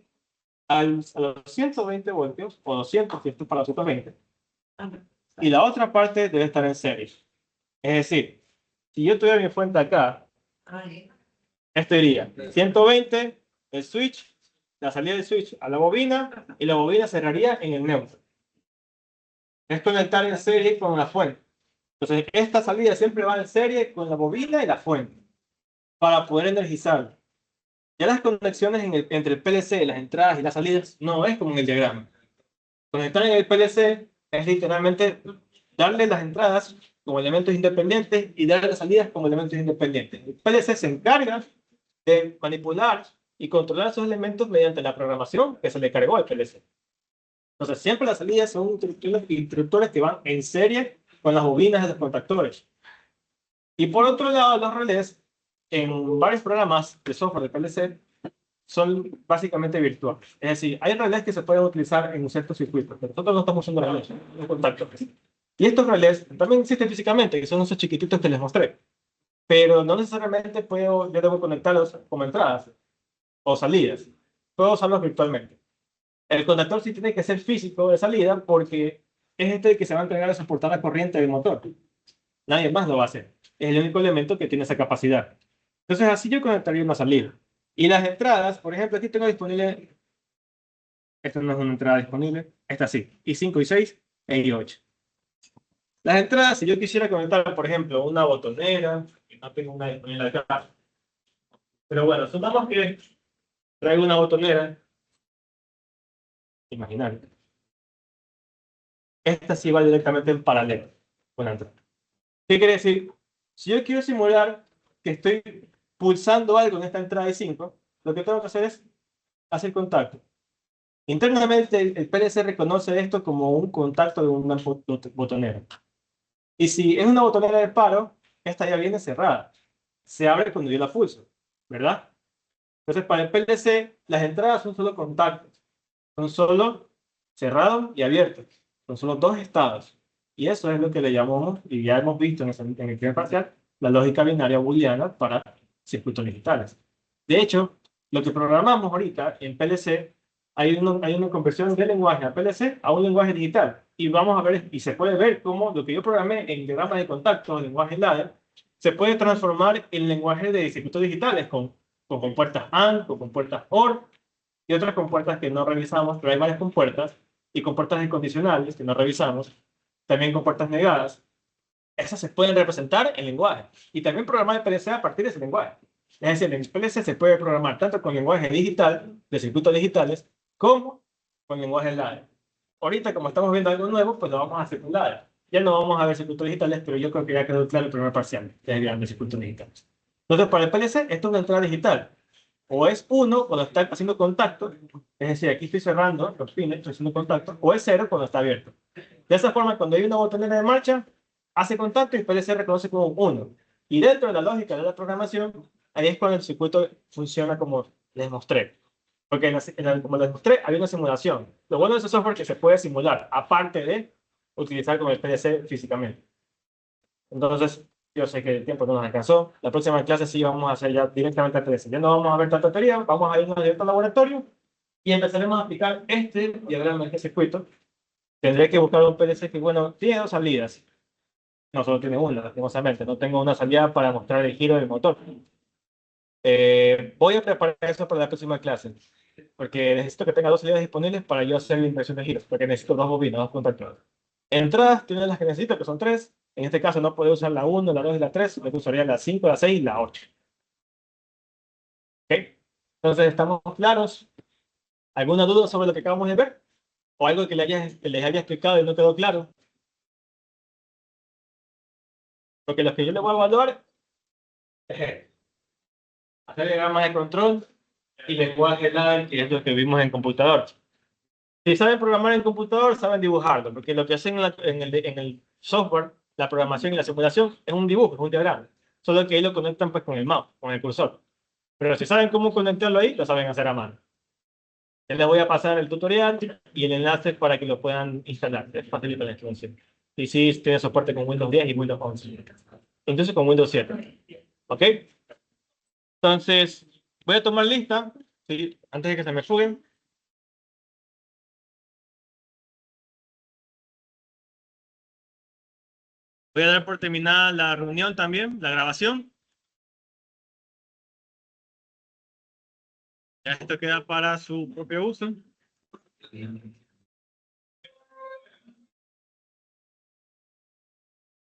Speaker 2: a los 120 voltios o 200 si esto es para 220. Y la otra parte debe estar en serie. Es decir, si yo tuviera mi fuente acá, esto iría 120, el switch, la salida del switch a la bobina y la bobina cerraría en el neutro. Es conectar en serie con la fuente. Entonces, esta salida siempre va en serie con la bobina y la fuente para poder energizar. Ya las conexiones entre el PLC, las entradas y las salidas, no es como en el diagrama. Conectar en el PLC es literalmente darle las entradas como elementos independientes y darle las salidas como elementos independientes. El PLC se encarga de manipular y controlar esos elementos mediante la programación que se le cargó al PLC. Entonces, siempre las salidas son interruptores que van en serie con las bobinas de los contactores. Y por otro lado, los relés, en varios programas de software de PLC, son básicamente virtuales. Es decir, hay relés que se pueden utilizar en ciertos circuitos, pero nosotros no estamos usando relés, no contactores. Y estos relés también existen físicamente, que son esos chiquititos que les mostré. Pero no necesariamente yo debo conectarlos como entradas o salidas. Puedo usarlos virtualmente. El contactor sí tiene que ser físico de salida porque es este el que se va a encargar de soportar la corriente del motor. Nadie más lo va a hacer. Es el único elemento que tiene esa capacidad. Entonces así yo conectaría una salida. Y las entradas, por ejemplo, aquí tengo disponible, esta no es una entrada disponible, esta sí, I5, I6 e I8. Las entradas, si yo quisiera conectar, por ejemplo, una botonera, que no tengo una disponible acá, pero bueno, supongamos que traigo una botonera, imaginaria. Esta sí va directamente en paralelo con la entrada. ¿Qué quiere decir? Si yo quiero simular que estoy pulsando algo en esta entrada de 5, lo que tengo que hacer es hacer contacto. Internamente el PLC reconoce esto como un contacto de una botonera. Y si es una botonera de paro, esta ya viene cerrada. Se abre cuando yo la pulso, ¿verdad? Entonces para el PLC las entradas son solo contactos. Son solo cerrados y abiertos. Son solo dos estados. Y eso es lo que le llamamos, y ya hemos visto en el primer parcial, la lógica binaria booleana para circuitos digitales. De hecho, lo que programamos ahorita en PLC, hay una conversión de lenguaje a PLC a un lenguaje digital. Y vamos a ver, y se puede ver cómo lo que yo programé en diagramas de contacto, lenguaje ladder, se puede transformar en lenguaje de circuitos digitales con compuertas AND, con compuertas OR, y otras compuertas que no revisamos, pero hay varias compuertas, y compuertas incondicionales que no revisamos, también compuertas negadas. Esas se pueden representar en lenguaje, y también programar el PLC a partir de ese lenguaje. Es decir, el PLC se puede programar tanto con lenguaje digital, de circuitos digitales, como con lenguaje ladder. Ahorita, como estamos viendo algo nuevo, pues lo vamos a hacer con ladder. Ya no vamos a ver circuitos digitales, pero yo creo que ya quedó claro el primer parcial, que es de circuitos digitales. Entonces, para el PLC, esto es una entrada digital. O es 1 cuando está haciendo contacto, es decir, aquí estoy cerrando los pines, estoy haciendo contacto, o es 0 cuando está abierto. De esa forma, cuando hay una botonera de marcha, hace contacto y el PLC reconoce como 1. Y dentro de la lógica de la programación, ahí es cuando el circuito funciona como les mostré. Porque como les mostré, había una simulación. Lo bueno de ese software es que se puede simular, aparte de utilizar con el PLC físicamente. Entonces, yo sé que el tiempo no nos alcanzó. La próxima clase sí vamos a hacer ya directamente a 13. Ya no vamos a ver tanta teoría, vamos a irnos directo al laboratorio y empezaremos a aplicar este diagrama de este circuito. Tendré que buscar un PLC que, bueno, tiene dos salidas. No solo tiene una, lastimosamente. No tengo una salida para mostrar el giro del motor. Voy a preparar eso para la próxima clase, porque necesito que tenga dos salidas disponibles para yo hacer la impresión de giros, porque necesito dos bobinas, dos contactores. Entradas tienen las que necesito, que son tres. En este caso no puedo usar la 1, la 2 y la 3, lo que usaría la 5, la 6 y la 8. ¿Ok? Entonces, ¿estamos claros? ¿Alguna duda sobre lo que acabamos de ver? ¿O algo que les haya explicado y no quedó claro? Porque lo que yo les voy a evaluar es hacer diagramas de control y lenguaje ladder, que es lo que vimos en computador. Si saben programar en computador, saben dibujarlo, porque lo que hacen en el software, la programación y la simulación, es un dibujo, es un diagrama. Solo que ahí lo conectan pues con el mouse, con el cursor. Pero si saben cómo conectarlo ahí, lo saben hacer a mano. Ya les voy a pasar el tutorial y el enlace para que lo puedan instalar. Es facilito la instalación. Y sí, tiene soporte con Windows 10 y Windows 11. Entonces con Windows 7. ¿Ok? Entonces, voy a tomar lista, ¿sí? Antes de que se me fuguen. Voy a dar por terminada la reunión también, la grabación. Ya esto queda para su propio uso.